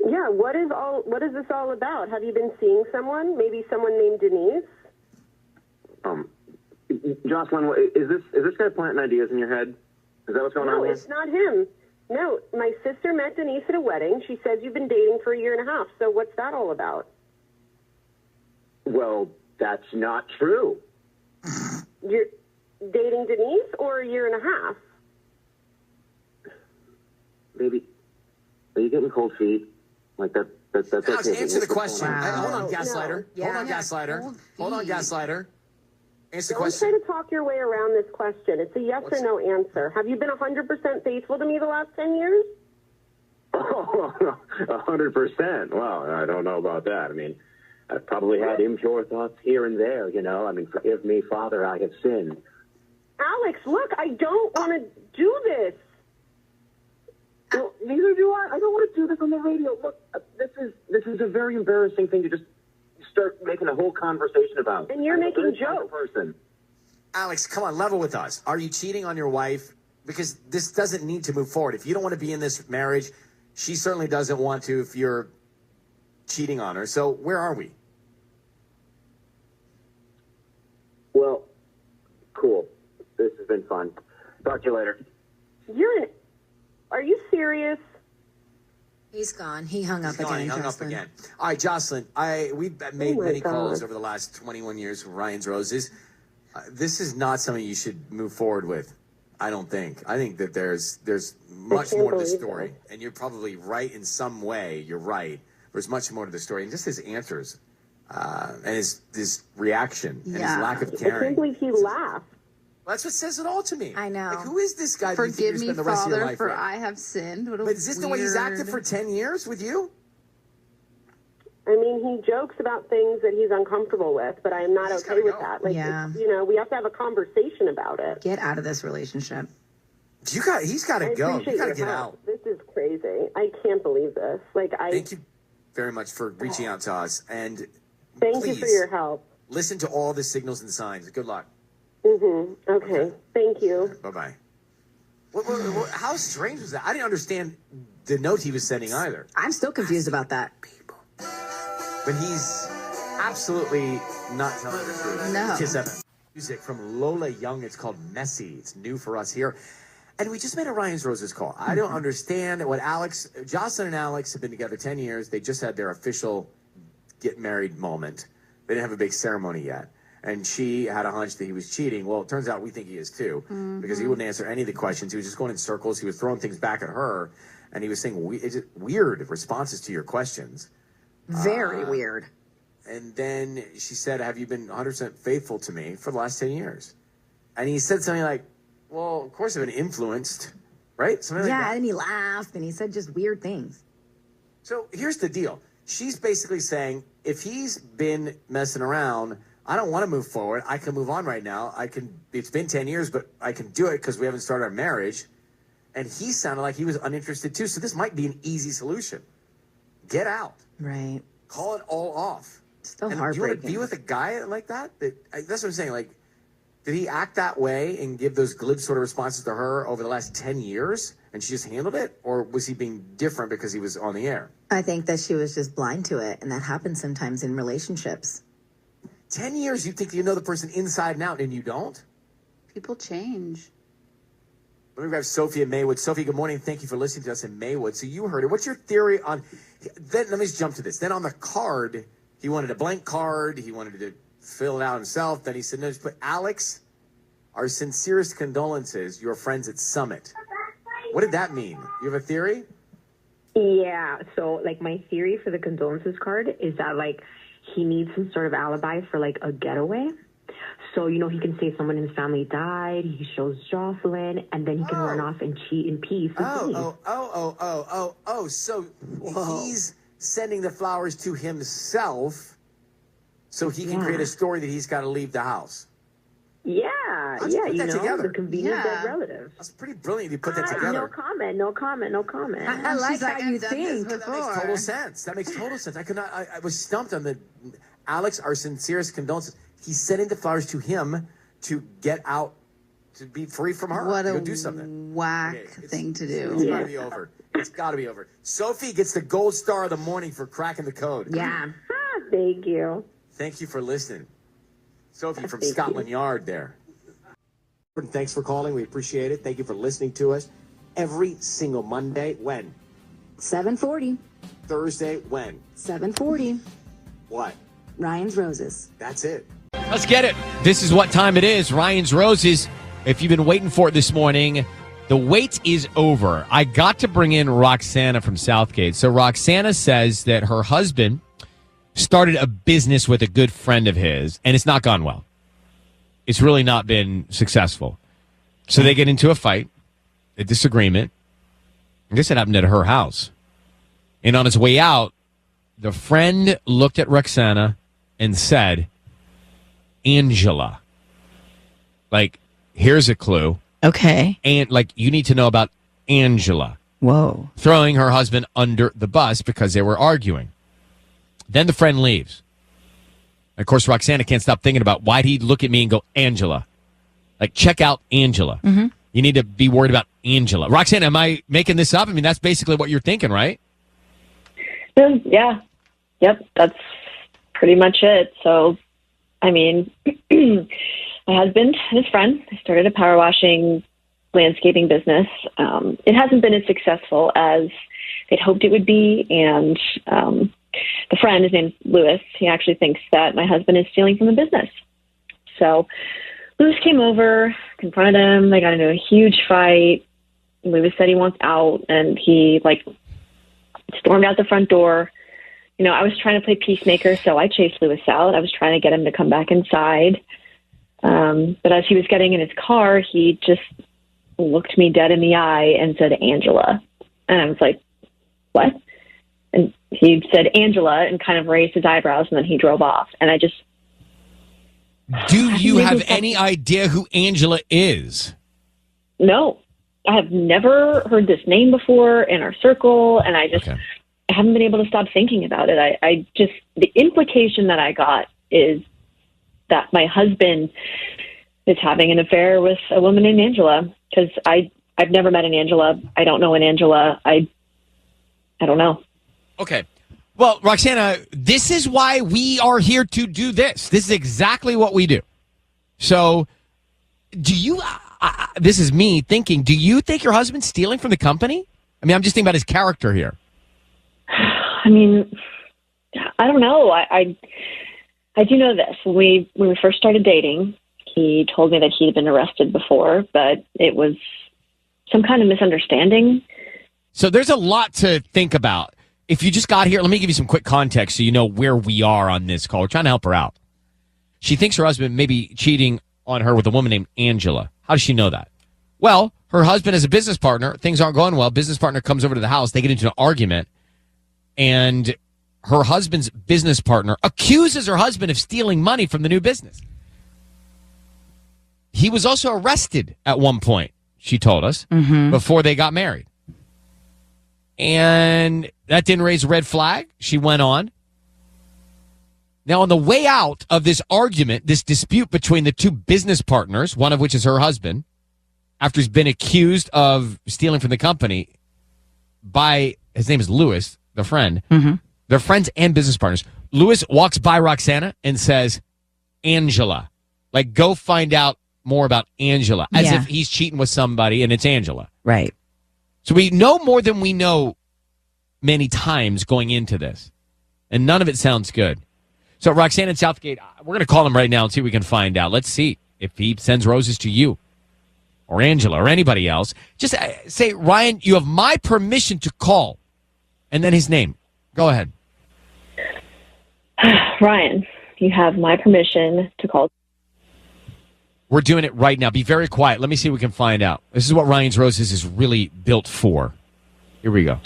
Yeah, what is this all about? Have you been seeing someone? Maybe someone named Denise? Jocelyn, is this guy planting ideas in your head? Is that what's going on No, here? it's not him. No, my sister met Denise at a wedding. She says you've been dating for 1.5 years. So what's that all about? Well, that's not true. You're dating Denise or 1.5 years? Baby, are you getting cold feet? Like That's Alex, okay. answer the question. Wow. Hold on, Gaslighter. No. Hold on, Yeah. Gaslighter. Hold on, Gaslighter. Answer the Don't question. try to talk your way around this question. It's a yes or no answer. Have you been 100% faithful to me the last 10 years? 100%. Well, I don't know about that. I mean, I've probably had impure thoughts here and there, you know. I mean, forgive me, Father, I have sinned. Alex, look, I don't want to do this. Well, neither do I. I don't want to do this on the radio. Look, this is a very embarrassing thing to just start making a whole conversation about. And you're making jokes. Person. Alex, come on, level with us. Are you cheating on your wife? Because this doesn't need to move forward. If you don't want to be in this marriage, she certainly doesn't want to if you're cheating on her. So where are we? Well, cool. This has been fun. Talk to you later. Are you serious? He's gone. He hung up again. He hung up again. All right, Jocelyn, we've made many calls over the last 21 years with Ryan's Roses. This is not something you should move forward with, I don't think. I think that there's much more to the story. And you're probably right in some way. You're right. There's much more to the story. And just his answers and his reaction and his lack of caring. I can't believe he laughed. That's what says it all to me. I know. Like, who is this guy? Forgive me, spend the rest of your Father, life for with? I have sinned. What a But is this the way he's acted for weird- 10 years with you? I mean, he jokes about things that he's uncomfortable with, but I am not okay with that. Like, you know, we have to have a conversation about it. Get out of this relationship. He's got to go. You got to get out. This is crazy. I can't believe this. Thank you very much for reaching out to us. And thank you for your help. Listen to all the signals and signs. Good luck. Okay. Thank you. Bye-bye. How strange was that? I didn't understand the note he was sending either. I'm still confused about that. But he's absolutely not telling the truth. No. Kiss FM. Music from Lola Young. It's called Messy. It's new for us here. And we just made a Ryan's Roses call. I don't understand what Jocelyn and Alex have been together 10 years. They just had their official get married moment. They didn't have a big ceremony yet. And she had a hunch that he was cheating. Well, it turns out we think he is too, because he wouldn't answer any of the questions. He was just going in circles. He was throwing things back at her, and he was saying weird responses to your questions. Very weird. And then she said, have you been 100% faithful to me for the last 10 years? And he said something like, well, of course I've been influenced, right? Something like that. And he laughed, and he said just weird things. So here's the deal. She's basically saying, if he's been messing around, I don't want to move forward. I can move on right now. It's been 10 years, but I can do it because we haven't started our marriage. And he sounded like he was uninterested too. So this might be an easy solution. Get out. Right. Call it all off. Still and heartbreaking. Do you want to be with a guy like that? That's what I'm saying. Like, did he act that way and give those glib sort of responses to her over the last 10 years and she just handled it? Or was he being different because he was on the air? I think that she was just blind to it. And that happens sometimes in relationships. 10 years, you think you know the person inside and out, and you don't? People change. Let me grab Sophie in Maywood. Sophie, good morning. Thank you for listening to us in Maywood. So you heard it. What's your theory on... Then let me just jump to this. Then on the card, he wanted a blank card. He wanted to fill it out himself. Then he said, no, just put Alex, our sincerest condolences, your friends at Summit. What did that mean? You have a theory? Yeah. So, my theory for the condolences card is that, he needs some sort of alibi for a getaway. So, he can say someone in his family died, he shows Jocelyn, and then he can run off and cheat in peace. So he's sending the flowers to himself so he can create a story that he's got to leave the house. Yeah, How'd you put that together? The convenient dead relative. That's pretty brilliant. You put that together. No comment. I like how you think. That makes total sense. I was stumped on the Alex, our sincerest condolences. He's sending the flowers to him to get out, to be free from her. What to a go do something. whack thing to do. It's got to be over. It's got to be over. Sophie gets the gold star of the morning for cracking the code. Yeah. Thank you. Thank you for listening. Sophie from Scotland Yard there. Thanks for calling. We appreciate it. Thank you for listening to us every single Monday. When? 7:40. Thursday. When? 7:40. What? Ryan's Roses. That's it. Let's get it. This is what time it is. Ryan's Roses. If you've been waiting for it this morning, The wait is over. I got to bring in Roxanna from Southgate. So Roxanna says that her husband started a business with a good friend of his, and it's not gone well. It's really not been successful. So they get into a fight, a disagreement. I guess it happened at her house. And on his way out, the friend looked at Roxanna and said, Angela. Like, here's a clue. Okay. And, like, you need to know about Angela. Whoa. Throwing her husband under the bus because they were arguing. Then the friend leaves. Of course, Roxanna can't stop thinking about why'd he look at me and go, Angela. Like, check out Angela. Mm-hmm. You need to be worried about Angela. Roxanna, am I making this up? I mean, that's basically what you're thinking, right? Yeah. Yep. That's pretty much it. So, I mean, my husband and his friend started a power washing landscaping business. It hasn't been as successful as they'd hoped it would be. And the friend, his name's Lewis, he actually thinks that my husband is stealing from the business. So Lewis came over, confronted him. They got into a huge fight. Lewis said he wants out, and he, like, stormed out the front door. You know, I was trying to play peacemaker, so I chased Lewis out. I was trying to get him to come back inside. But as he was getting in his car, he just looked me dead in the eye and said, Angela. And I was like, what? And he said, Angela, and kind of raised his eyebrows, and then he drove off. And I just... Do you have any idea who Angela is? No. I have never heard this name before in our circle, and I just... I haven't been able to stop thinking about it. I just, the implication that I got is that my husband is having an affair with a woman named Angela, because I've never met an Angela. I don't know an Angela. I don't know. Okay. Well, Roxanna, this is why we are here to do this. This is exactly what we do. So do you, this is me thinking, do you think your husband's stealing from the company? I mean, I'm just thinking about his character here. I mean, I don't know. I do know this. When we first started dating, he told me that he had been arrested before, but it was some kind of misunderstanding. So there's a lot to think about. If you just got here, let me give you some quick context so you know where we are on this call. We're trying to help her out. She thinks her husband may be cheating on her with a woman named Angela. How does she know that? Well, her husband is a business partner. Things aren't going well. Business partner comes over to the house. They get into an argument. And her husband's business partner accuses her husband of stealing money from the new business. He was also arrested at one point, she told us, before they got married. And that didn't raise a red flag. She went on. Now, on the way out of this argument, this dispute between the two business partners, one of which is her husband, after he's been accused of stealing from the company by, his name is Lewis, the friend. They're friends and business partners. Lewis walks by Roxanna and says, Angela. Like, go find out more about Angela. As if he's cheating with somebody and it's Angela. Right. So we know more than we know many times going into this. And none of it sounds good. So Roxanna and Southgate, we're going to call him right now and see what we can find out. Let's see if he sends roses to you or Angela or anybody else. Just say, Ryan, you have my permission to call. And then his name. Go ahead. Ryan, you have my permission to call. We're doing it right now. Be very quiet. Let me see what we can find out. This is what Ryan's Roses is really built for. Here we go.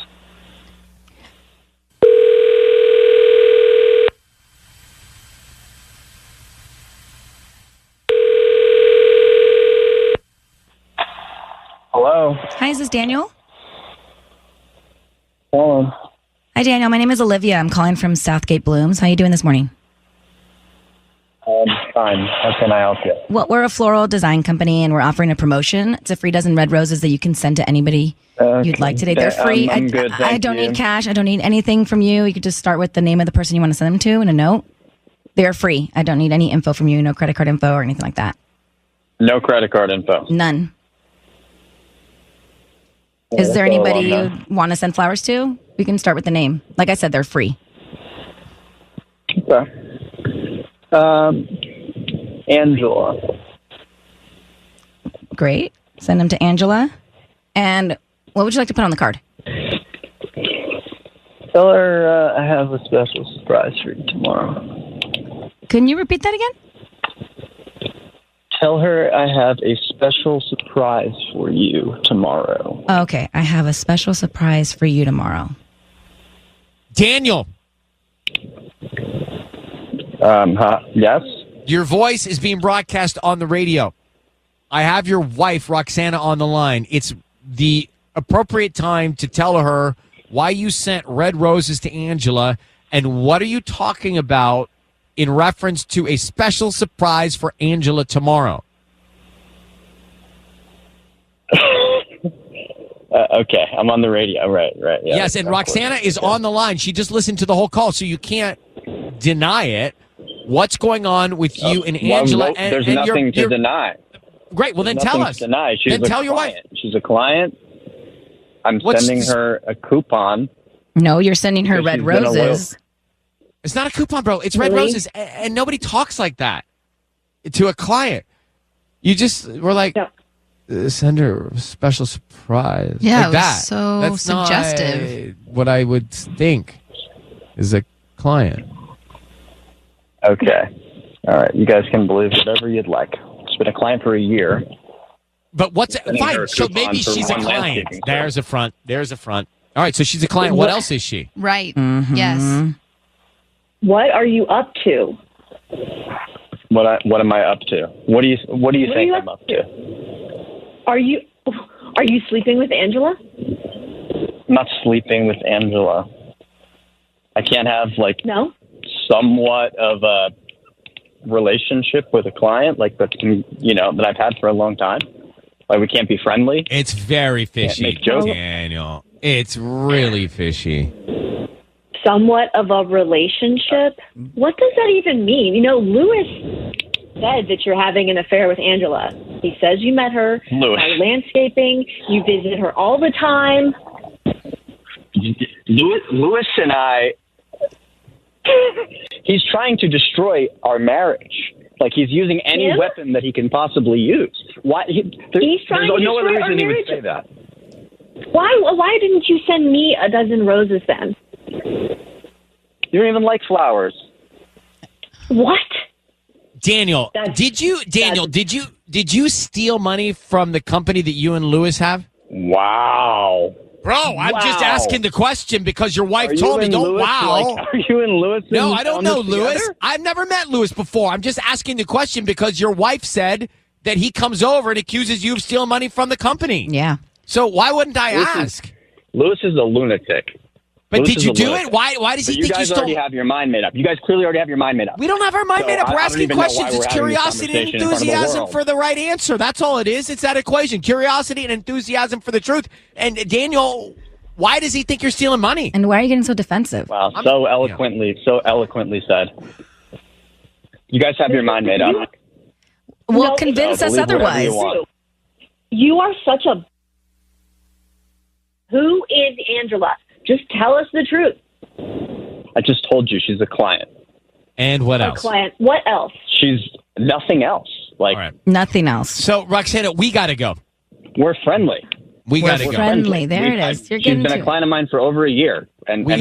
Hello. Hi, is this Daniel? Hello. Hi, Daniel. My name is Olivia. I'm calling from Southgate Blooms. How are you doing this morning? Fine. How can I help you? Well, we're a floral design company, and we're offering a promotion. It's a free dozen red roses that you can send to anybody you'd like today. They're free. I'm good. I don't need cash. I don't need anything from you. You could just start with the name of the person you want to send them to and a note. They're free. I don't need any info from you, no credit card info or anything like that. No credit card info. None. Is there anybody you want to send flowers to? We can start with the name. Like I said, they're free. Okay. Angela. Great. Send them to Angela. And what would you like to put on the card? Tell her I have a special surprise for you tomorrow. Can you repeat that again? Tell her I have a special surprise for you tomorrow. Okay, I have a special surprise for you tomorrow. Daniel. Yes? Your voice is being broadcast on the radio. I have your wife, Roxanna, on the line. It's the appropriate time to tell her why you sent red roses to Angela and what are you talking about in reference to a special surprise for Angela tomorrow. Okay, I'm on the radio. Right. Yeah, yes, and Roxanna is on the line. She just listened to the whole call, so you can't deny it. What's going on with you and Angela? There's nothing to deny. Great. Well, then tell us. Deny. Then tell your wife. She's a client. I'm sending her a coupon. No, you're sending her red roses. It's not a coupon, bro. It's red roses, and nobody talks like that to a client. You just were like, send her a special surprise. Yeah, like it was that. so That's suggestive. Not what I would think is a client. Okay. All right. You guys can believe whatever you'd like. It's been a client for a year. But what's fine? So maybe she's a client. There's a front. All right. So she's a client. What else is she? Right. Mm-hmm. Yes. What are you up to? What am I up to? What do you think I'm up to? Are you sleeping with Angela? I'm not sleeping with Angela. I can't have somewhat of a relationship with a client that I've had for a long time. Like we can't be friendly. It's very fishy, Daniel. It's really fishy. Somewhat of a relationship? What does that even mean? Lewis said that you're having an affair with Angela. He says you met her by landscaping. You visit her all the time. Lewis and I, he's trying to destroy our marriage. Like he's using any weapon that he can possibly use. Why? He's trying to no other destroy our reason he would marriage. say that. Why didn't you send me a dozen roses then? You don't even like flowers. What? Daniel, did you steal money from the company that you and Lewis have? Wow. Bro, I'm just asking the question because your wife told me. Don't wow. Are you and Lewis? No, I don't know Lewis. I've never met Lewis before. I'm just asking the question because your wife said that he comes over and accuses you of stealing money from the company. Yeah. So why wouldn't I ask? Lewis is a lunatic. But did you do it? Why does he think you stole? You guys already have your mind made up. You guys clearly already have your mind made up. We don't have our mind made up. We're asking questions. It's curiosity and enthusiasm for the right answer. That's all it is. It's that equation. Curiosity and enthusiasm for the truth. And Daniel, why does he think you're stealing money? And why are you getting so defensive? Wow, so eloquently said. You guys have your mind made up. Well, convince us otherwise. You are such a... Who is Angela? Just tell us the truth. I just told you she's a client. And what else? A client. What else? She's nothing else. Nothing else. So, Roxanna, we got to go. We're friendly. We got to go. Friendly. There it is. She's been a client of mine for over a year. And we're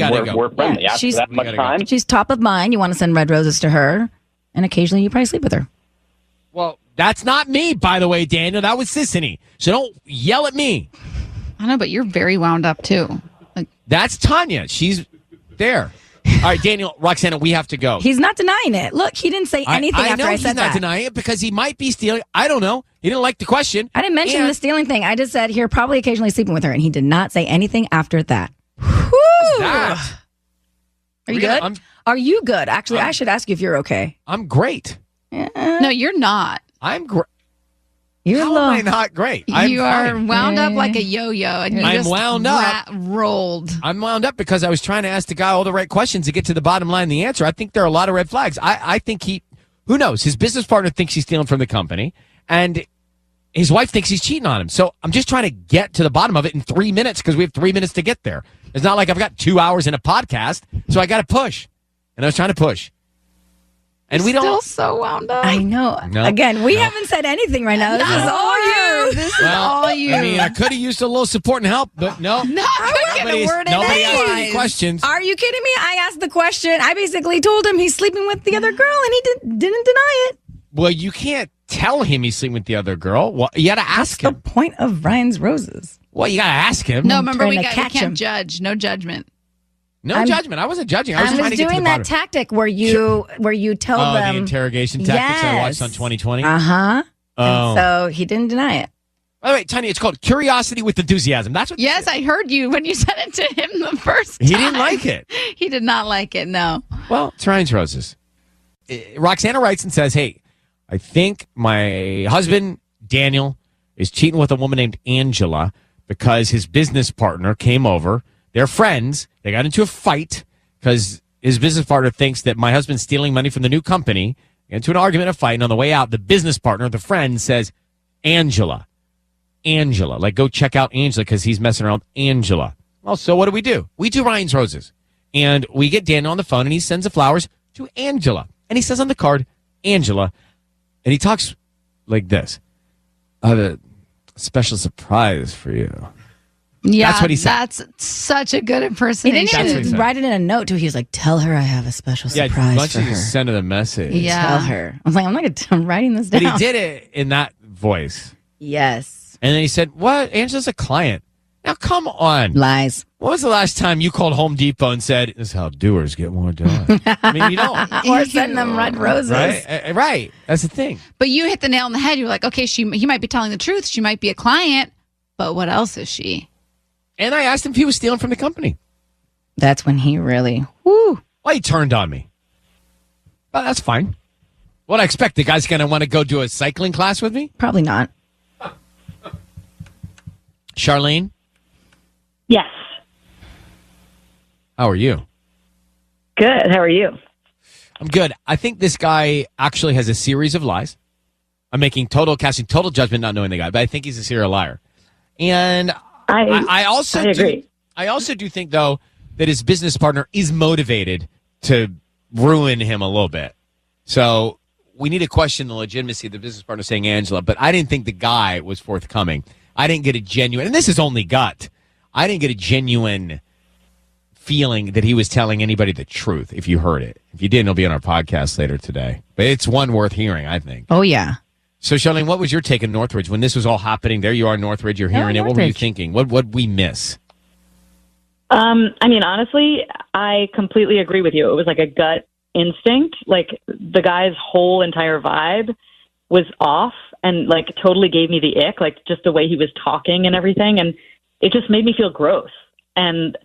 friendly. Yeah, After that much time. She's top of mind. You want to send red roses to her. And occasionally you probably sleep with her. Well, that's not me, by the way, Daniel. That was Sissany. So don't yell at me. I know, but you're very wound up, too. That's Tanya. She's there. All right, Daniel, Roxanna, we have to go. He's not denying it. Look, he didn't say anything after I said that. He's not denying it because he might be stealing. I don't know. He didn't like the question. I didn't mention the stealing thing. I just said you're probably occasionally sleeping with her, and he did not say anything after that. Whew. That? Are you good? Are you good? Actually, I should ask you if you're okay. I'm great. No, you're not. I'm great. How am I not great? You are wound up like a yo-yo, and you just wound up. Rolled. I'm wound up because I was trying to ask the guy all the right questions to get to the bottom line, the answer. I think there are a lot of red flags. I think who knows? His business partner thinks he's stealing from the company, and his wife thinks he's cheating on him. So I'm just trying to get to the bottom of it in 3 minutes because we have 3 minutes to get there. It's not like I've got 2 hours in a podcast, so I got to push, and I was trying to push. And we don't. Still so wound up. I know. No, Again, we no. haven't said anything right now. This is all you. This is all you. I mean, I could have used a little support and help, but no. No, I couldn't get a word in Nobody asked any edgewise. questions. Are you kidding me? I asked the question. I basically told him he's sleeping with the other girl, and he didn't deny it. Well, you can't tell him he's sleeping with the other girl. Well, you got to ask him. The point of Ryan's Roses. Well, you got to ask him. No, remember, we catch can't him. judge. No judgment. No judgment. I wasn't judging. I was trying to get to doing the that bottom. tactic where you tell them the interrogation tactics I watched Yes. on 2020. Uh-huh. Oh. And so he didn't deny it. By the way, Tanya, it's called Curiosity with Enthusiasm. That's what. Yes, I heard you when you said it to him the first time. He didn't like it. He did not like it, no. Well, it's Ryan's Roses. Roxanna writes and says, hey, I think my husband, Daniel, is cheating with a woman named Angela because his business partner came over. They're friends. They got into a fight because his business partner thinks that my husband's stealing money from the new company. Into an argument, a fight, and on the way out, the business partner, the friend, says, Angela, like go check out Angela because he's messing around with Angela. Well, so what do? We do Ryan's Roses. And we get Daniel on the phone, and he sends the flowers to Angela. And he says on the card, Angela, and he talks like this. I have a special surprise for you. Yeah, that's what he said. That's such a good He impersonation. didn't even write it in a note, too. He was like, tell her I have a special surprise why don't for you her. just send her the message? Yeah. Tell her. I was like, I'm writing this down. But he did it in that voice. Yes. And then he said, what? Angela's a client. Now, come on. Lies. When was the last time you called Home Depot and said, this is how doers get more done? I mean, you don't. Or send them red roses. Right? Right. That's the thing. But you hit the nail on the head. You're like, okay, he might be telling the truth. She might be a client, but what else is she? And I asked him if he was stealing from the company. That's when he really, whoo. Well, he turned on me. Well, that's fine. What I expect, the guy's going to want to go do a cycling class with me? Probably not. Charlene, Yes. how are you? Good. How are you? I'm good. I think this guy actually has a series of lies. I'm casting total judgment, not knowing the guy, but I think he's a serial liar. And I also agree. I also do think, though, that his business partner is motivated to ruin him a little bit. So we need to question the legitimacy of the business partner saying Angela, but I didn't think the guy was forthcoming. I didn't get a genuine, and this is only gut, I didn't get a genuine feeling that he was telling anybody the truth if you heard it. If you didn't, it'll be on our podcast later today. But it's one worth hearing, I think. Oh, yeah. So, Charlene, what was your take in Northridge when this was all happening? There you are in Northridge. You're hearing it. What were you thinking? What'd we miss? I mean, honestly, I completely agree with you. It was like a gut instinct. Like the guy's whole entire vibe was off and like totally gave me the ick, like just the way he was talking and everything. And it just made me feel gross. And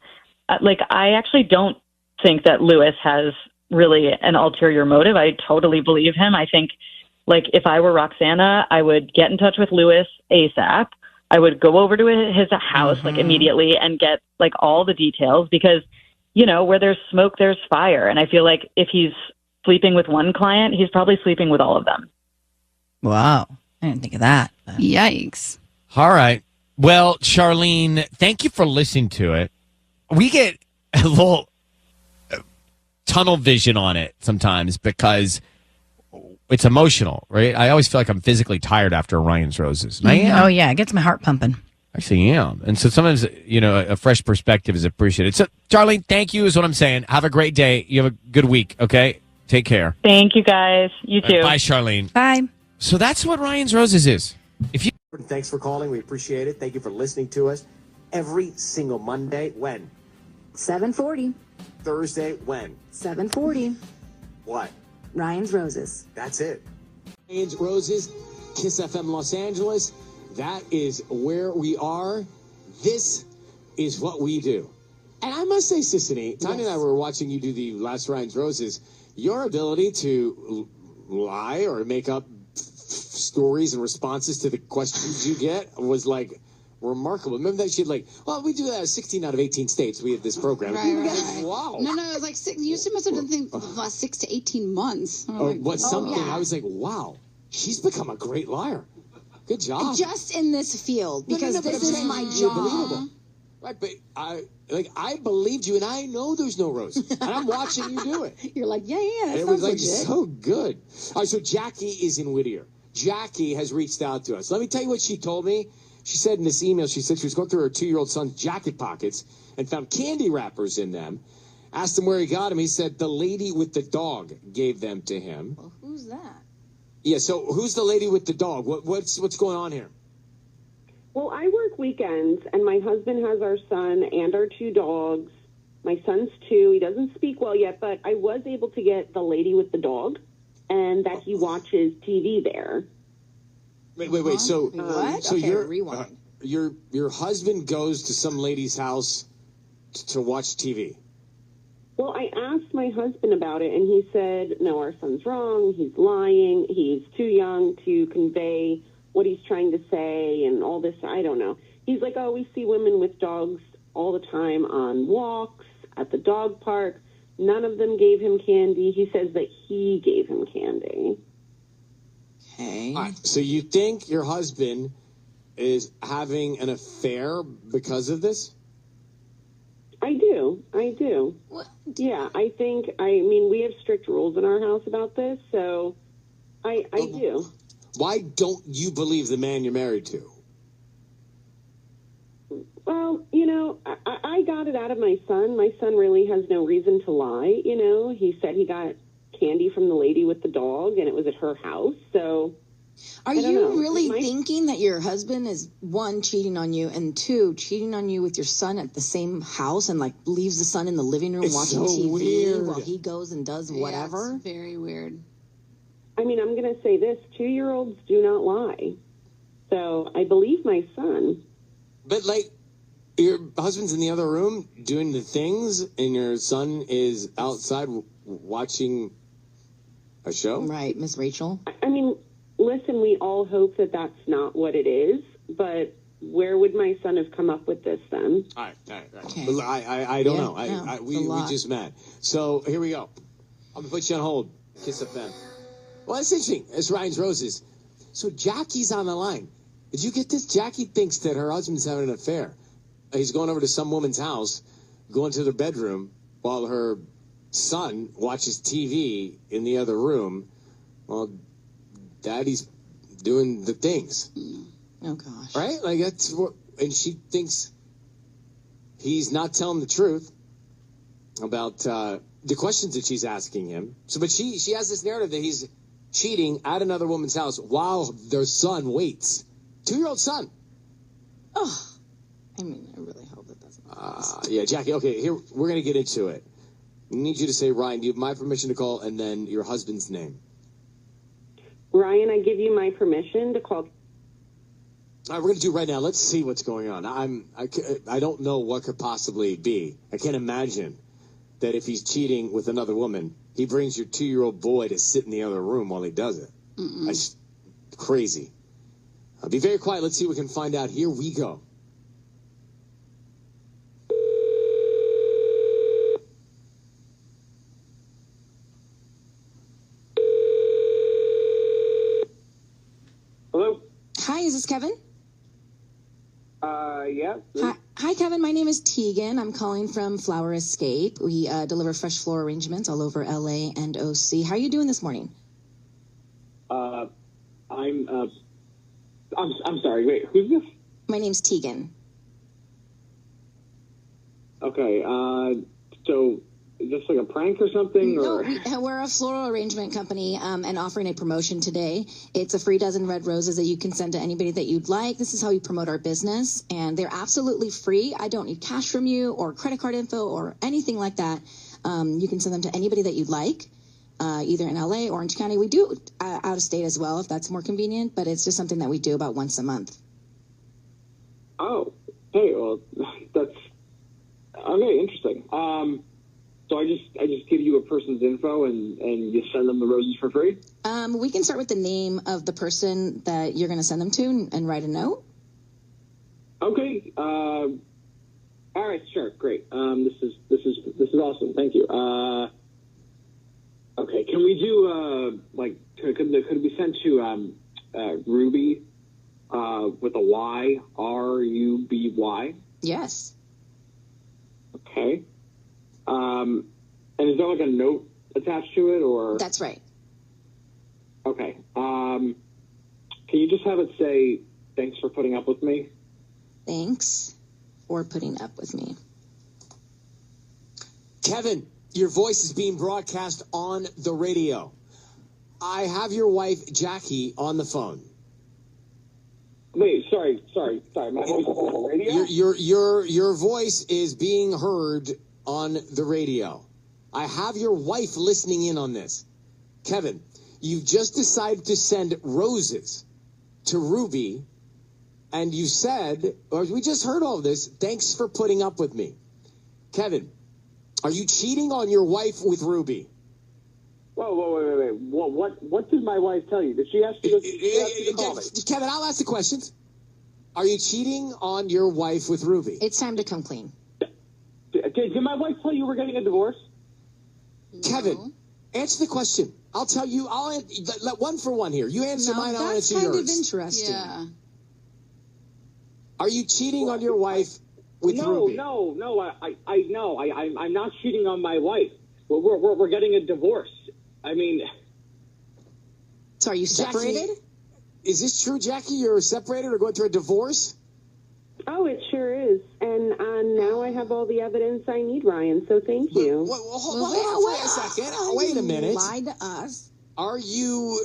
like, I actually don't think that Lewis has really an ulterior motive. I totally believe him. I think, like, if I were Roxanna, I would get in touch with Lewis ASAP. I would go over to his house, like, immediately and get, like, all the details because, you know, where there's smoke, there's fire. And I feel like if he's sleeping with one client, he's probably sleeping with all of them. Wow. I didn't think of that. Yikes. All right. Well, Charlene, thank you for listening to it. We get a little tunnel vision on it sometimes because it's emotional, right? I always feel like I'm physically tired after Ryan's Roses. And I am. Oh, yeah. It gets my heart pumping. Actually am. And so sometimes, you know, a fresh perspective is appreciated. So, Charlene, thank you is what I'm saying. Have a great day. You have a good week, okay? Take care. Thank you, guys. You too. Bye, Charlene. Bye. So that's what Ryan's Roses is. If you Thanks for calling. We appreciate it. Thank you for listening to us. Every single Monday, when? 7:40. Thursday, when? 7:40. What? Ryan's Roses. That's it. Ryan's Roses, Kiss FM Los Angeles. That is where we are. This is what we do. And I must say, Sissany, Tanya and I were watching you do the last Ryan's Roses. Your ability to lie or make up stories and responses to the questions you get was like remarkable. Remember that she'd like, well, we do that 16 out of 18 states. We have this program. Right. Wow. No, it was like six. You must have done things the last 6 to 18 months. I was like, wow, she's become a great liar. Good job. Just in this field, because this is my job. Right, but I believed you, and I know there's no roses, and I'm watching you do it. You're like, yeah, It was like so good. All right, so Jackie is in Whittier. Jackie has reached out to us. Let me tell you what she told me. She said in this email, she said she was going through her 2-year-old son's jacket pockets and found candy wrappers in them. Asked him where he got them. He said the lady with the dog gave them to him. Well, who's that? Yeah, so who's the lady with the dog? What's going on here? Well, I work weekends, and my husband has our son and our 2 dogs. My son's 2. He doesn't speak well yet, but I was able to get the lady with the dog, and that he watches TV there. Wait. So, what? so Okay, rewind. Your husband goes to some lady's house to watch TV. Well, I asked my husband about it, and he said, no, our son's wrong. He's lying. He's too young to convey what he's trying to say and all this. I don't know. He's like, oh, we see women with dogs all the time on walks, at the dog park. None of them gave him candy. He says that he gave him candy. Okay. All right, so you think your husband is having an affair because of this? I do. What? Yeah, I mean, we have strict rules in our house about this, so I do. Why don't you believe the man you're married to? Well, I got it out of my son. My son really has no reason to lie. He said he got candy from the lady with the dog, and it was at her house. So, are you really thinking that your husband is, 1, cheating on you, and 2, cheating on you with your son at the same house and leaves the son in the living room watching TV weird. while he goes and does whatever? It's very weird. I mean, I'm going to say this: 2-year-olds do not lie. So I believe my son. But your husband's in the other room doing the things, and your son is outside watching a show? Right, Miss Rachel? I mean, listen, we all hope that that's not what it is, but where would my son have come up with this then? All right. Okay. I don't know. We just met. So here we go. I'm going to put you on hold. Kiss FM. Well, that's interesting. It's Ryan's Roses. So Jackie's on the line. Did you get this? Jackie thinks that her husband's having an affair. He's going over to some woman's house, going to their bedroom, while her son watches TV in the other room. Well, Daddy's doing the things. Oh, gosh. Right? That's what... And she thinks he's not telling the truth about the questions that she's asking him. But she has this narrative that he's cheating at another woman's house while their son waits. 2-year-old son. Oh, I mean, I really hope that that's not yeah, Jackie, okay, here, we're going to get into it. I need you to say, Ryan, do you have my permission to call, and then your husband's name? Ryan, I give you my permission to call. All right, we're going to do it right now. Let's see what's going on. I don't know what could possibly be. I can't imagine that if he's cheating with another woman, he brings your 2-year-old boy to sit in the other room while he does it. That's crazy. Be very quiet. Let's see what we can find out. Here we go. Hello? Hi, is this Kevin? Yeah. Hi, Kevin. My name is Tegan. I'm calling from Flower Escape. We deliver fresh floral arrangements all over LA and OC. How are you doing this morning? I'm sorry. Wait, who's this? My name's Tegan. Okay. So is this like a prank or something? No, or? we're a floral arrangement company and offering a promotion today. It's a free dozen red roses that you can send to anybody that you'd like. This is how we promote our business, and they're absolutely free. I don't need cash from you or credit card info or anything like that. You can send them to anybody that you'd like, either in LA, Orange County. We do out of state as well, if that's more convenient, but it's just something that we do about once a month. Oh, hey, well, that's okay. Interesting. So I just give you a person's info and you send them the roses for free? We can start with the name of the person that you're going to send them to and write a note. Okay. All right. Sure. Great. This is awesome. Thank you. Okay. Can we do could we send to Ruby with a Y, RUBY? Yes. Okay. And is there like a note attached to it, or? That's right. Okay. Can you just have it say, "Thanks for putting up with me"? Thanks for putting up with me. Kevin, your voice is being broadcast on the radio. I have your wife, Jackie, on the phone. Wait, sorry. My voice is on the radio? Your voice is being heard on the radio. I have your wife listening in on this. Kevin, you've just decided to send roses to Ruby, and you said, or we just heard all of this, thanks for putting up with me. Kevin, are you cheating on your wife with Ruby? Whoa, wait. What did my wife tell you? Did she ask you to call me? Kevin, I'll ask the questions. Are you cheating on your wife with Ruby? It's time to come clean. Did my wife tell you we're getting a divorce? No. Kevin, answer the question. I'll tell you. Let one for one here. You answer mine, I'll answer yours. That's kind of interesting. Yeah. Are you cheating on your wife with Ruby? No. I'm not cheating on my wife. We're getting a divorce. I mean, so are you separated? Jackie, is this true, Jackie? You're separated or going through a divorce? Oh, it sure is. And now I have all the evidence I need, Ryan, so thank you. Wait a second. Wait a minute. Lie to us. Are you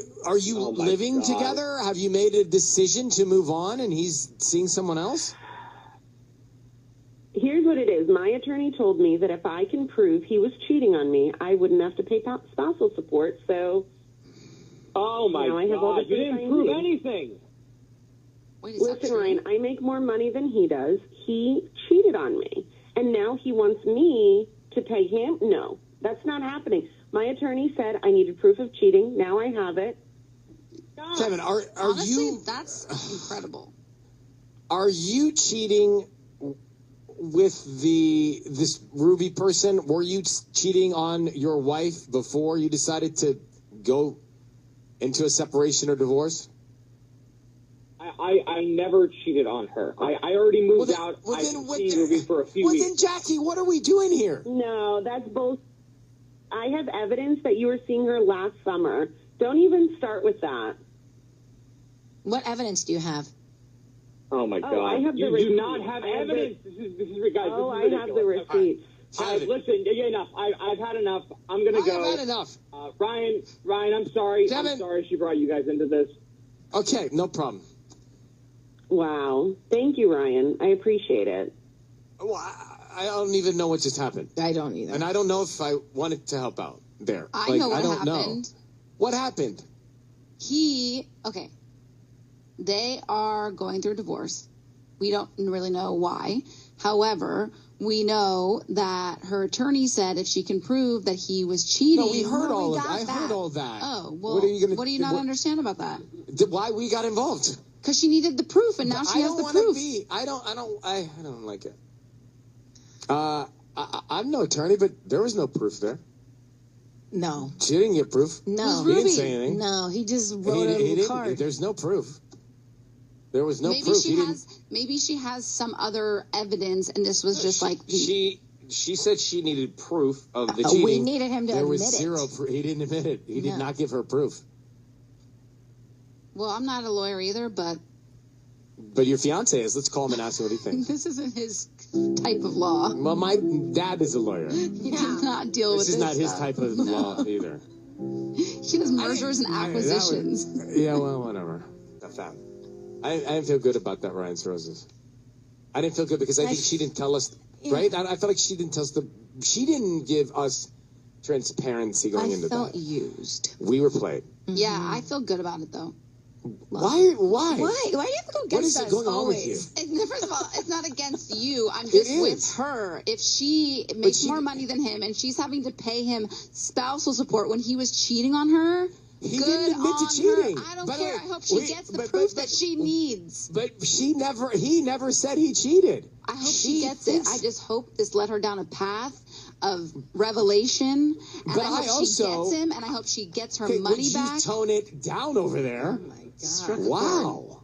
living together? Have you made a decision to move on and he's seeing someone else? Here's what it is. My attorney told me that if I can prove he was cheating on me, I wouldn't have to pay spousal support. So, oh my God, I have all the you didn't prove anything. Listen, Ryan, I make more money than he does. He cheated on me, and now he wants me to pay him? No, that's not happening. My attorney said I needed proof of cheating. Now I have it. Kevin, Honestly, you? That's incredible. Are you cheating with this Ruby person? Were you cheating on your wife before you decided to go into a separation or divorce? I never cheated on her. I already moved out. I've seen Ruby for a few weeks. Well, then, Jackie, what are we doing here? No, that's bullshit. I have evidence that you were seeing her last summer. Don't even start with that. What evidence do you have? Oh my God! I have you the do not have evidence. This is guys. Oh, this is I have the receipts. Listen, enough. I've had enough. I'm gonna go. I've had enough. Ryan, I'm sorry. Kevin. I'm sorry she brought you guys into this. Okay, no problem. Wow. Thank you, Ryan. I appreciate it. Well, I don't even know what just happened. I don't either. And I don't know if I wanted to help out there. I know what don't happened. Know. What happened? Okay. They are going through a divorce. We don't really know why. However, we know that her attorney said if she can prove that he was cheating. No, we heard all of that. I heard all that. Oh, well, what do you not understand about that? Why we got involved? Because she needed the proof, and now she has the proof. I don't like it. I'm no attorney, but there was no proof there. No. She didn't get proof. No. He didn't say anything. No, he just wrote a card. There's no proof. There was no proof. Maybe she has some other evidence, and this was just like she said she needed proof of the cheating. We needed him to admit it. There was zero proof. He didn't admit it. He did not give her proof. Well, I'm not a lawyer either, but your fiancé is. Let's call him and ask him what he thinks. This isn't his type of law. Well, my dad is a lawyer. He does not deal with this. This is not his type of law either. He does mergers and acquisitions. Well, whatever. I didn't feel good about that, Ryan's Roses. I didn't feel good because I think she didn't tell us, right? I felt like she didn't tell us she didn't give us transparency going into that. I felt used. We were played. Mm-hmm. Yeah, I feel good about it though. Why? Why do you have to go against us? What is going on with you? First of all, it's not against you. I'm just with her. If she makes more money than him and she's having to pay him spousal support when he was cheating on her, he didn't admit to cheating. I don't care. I hope she gets the proof that she needs. But he never said he cheated. I hope she gets it. I just hope this led her down a path of revelation, and I hope she gets him, and I hope she gets her money back. You tone it down over there. Oh my God. Wow.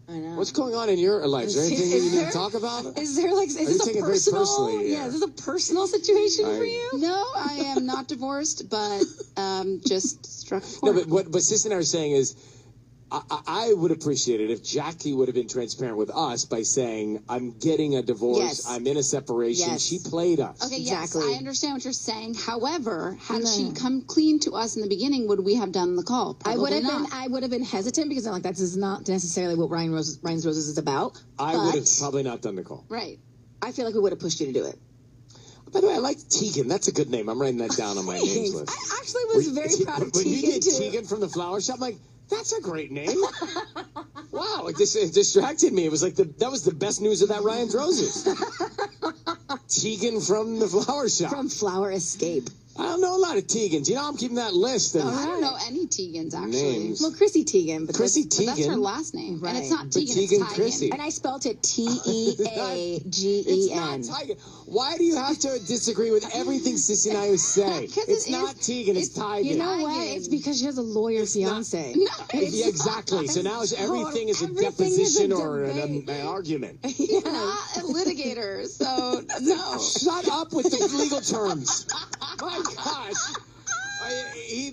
I know. What's going on in your life? Is there anything you need to talk about? Is there like, is this a personal? Yeah, is this a personal situation for you? No, I am not divorced, but just struck. No, but what Sis and I are saying is, I would appreciate it if Jackie would have been transparent with us by saying, I'm getting a divorce, Yes. I'm in a separation. Yes. She played us. Okay, yes, I understand what you're saying. However, had she come clean to us in the beginning, would we have done the call? I Probably would have not. been. I would have been hesitant because I'm like, that is not necessarily what Ryan's Roses is about. I would have probably not done the call. Right. I feel like we would have pushed you to do it. By the way, I like Tegan. That's a good name. I'm writing that down on my names list. I actually was very proud of When Tegan you get too. Tegan from the flower shop, I'm like, that's a great name. Wow, it distracted me. It was like that was the best news of that Ryan's Roses. Tegan from the flower shop. From Flower Escape. I don't know a lot of Tegans. You know, I'm keeping that list. And I don't know any Tegans, actually. Names. Well, Chrissy Teigen. But Chrissy But that's her Teigen. last name. Right. And it's not But Tegan, Tegan it's Teigen. Chrissy. And I spelled it Teagen. It's not Tegan. Why do you have to disagree with everything Sissy and I say? It's not Tegan, it's Tegan. You know what? It's because she has a lawyer fiance. Yeah, exactly. So now everything is a deposition or an argument. He's not a litigator, so no. Shut up with the legal terms. My gosh.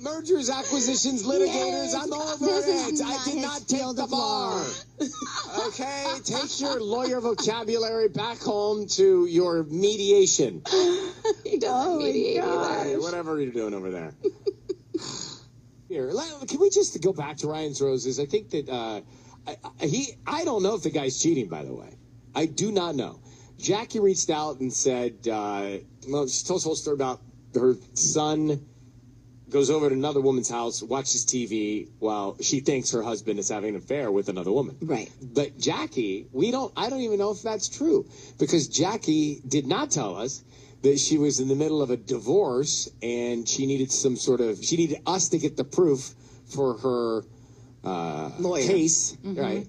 Mergers, acquisitions, litigators, I'm over it. I did not take the bar. Okay? Take your lawyer vocabulary back home to your mediation. He doesn't mediate either. Whatever you're doing over there. Here, can we just go back to Ryan's Roses? I think that I don't know if the guy's cheating, by the way. I do not know. Jackie reached out and said, she told us the whole story about her son goes over to another woman's house, watches TV while she thinks her husband is having an affair with another woman. Right. But Jackie, I don't even know if that's true, because Jackie did not tell us that she was in the middle of a divorce and she needed she needed us to get the proof for her lawyer case, right?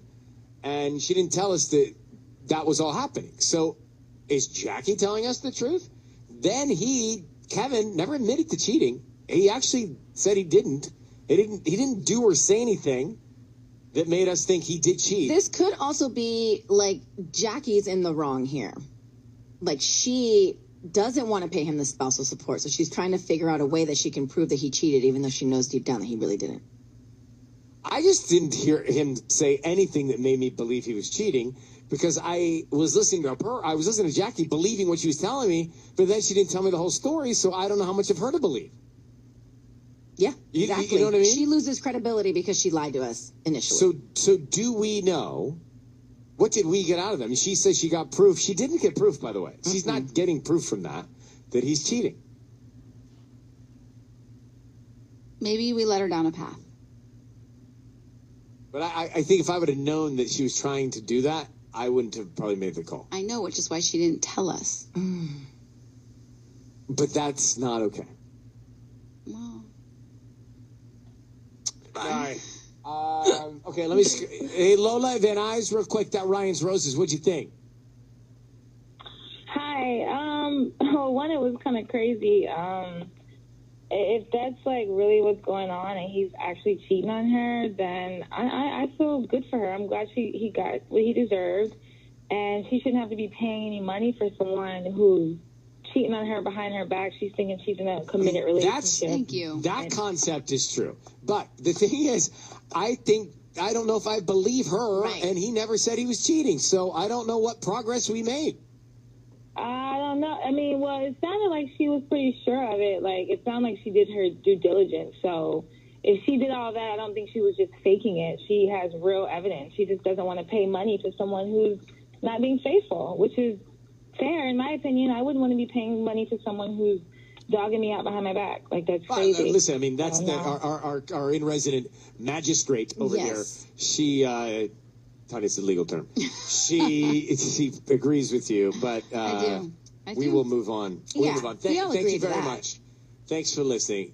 And she didn't tell us that was all happening. So is Jackie telling us the truth? Then Kevin never admitted to cheating. He actually said he didn't. He didn't do or say anything that made us think he did cheat. This could also be like Jackie's in the wrong here. Like, she doesn't want to pay him the spousal support, so she's trying to figure out a way that she can prove that he cheated, even though she knows deep down that he really didn't. I just didn't hear him say anything that made me believe he was cheating, because I was listening to her. I was listening to Jackie, believing what she was telling me, but then she didn't tell me the whole story, so I don't know how much of her to believe. Yeah, exactly. You know what I mean? She loses credibility because she lied to us initially. So do we know? What did we get out of them? She says she got proof. She didn't get proof, by the way. She's not getting proof from that he's cheating. Maybe we let her down a path. But I think if I would have known that she was trying to do that, I wouldn't have probably made the call. I know, which is why she didn't tell us. But that's not okay. Well. All right. Okay, let me. Hey, Lola Van Nuys, real quick. That Ryan's Roses. What'd you think? Hi. Well, one, it was kind of crazy. If that's like really what's going on and he's actually cheating on her, then I feel good for her. I'm glad he got what he deserved, and she shouldn't have to be paying any money for someone who's cheating on her behind her back. She's thinking she's in a committed relationship. Thank you. That concept is true. But the thing is, I don't know if I believe her, and he never said he was cheating. So I don't know what progress we made. I don't know. I mean, well, it sounded like she was pretty sure of it. Like, it sounded like she did her due diligence. So if she did all that, I don't think she was just faking it. She has real evidence. She just doesn't want to pay money to someone who's not being faithful, which is fair, in my opinion. I wouldn't want to be paying money to someone who's dogging me out behind my back. Like, that's crazy. Listen, I mean, that's our in-resident magistrate over here. She, Tanya's the legal term. She agrees with you, but I do. We will move on. We'll move on. Thank you very much. Thanks for listening.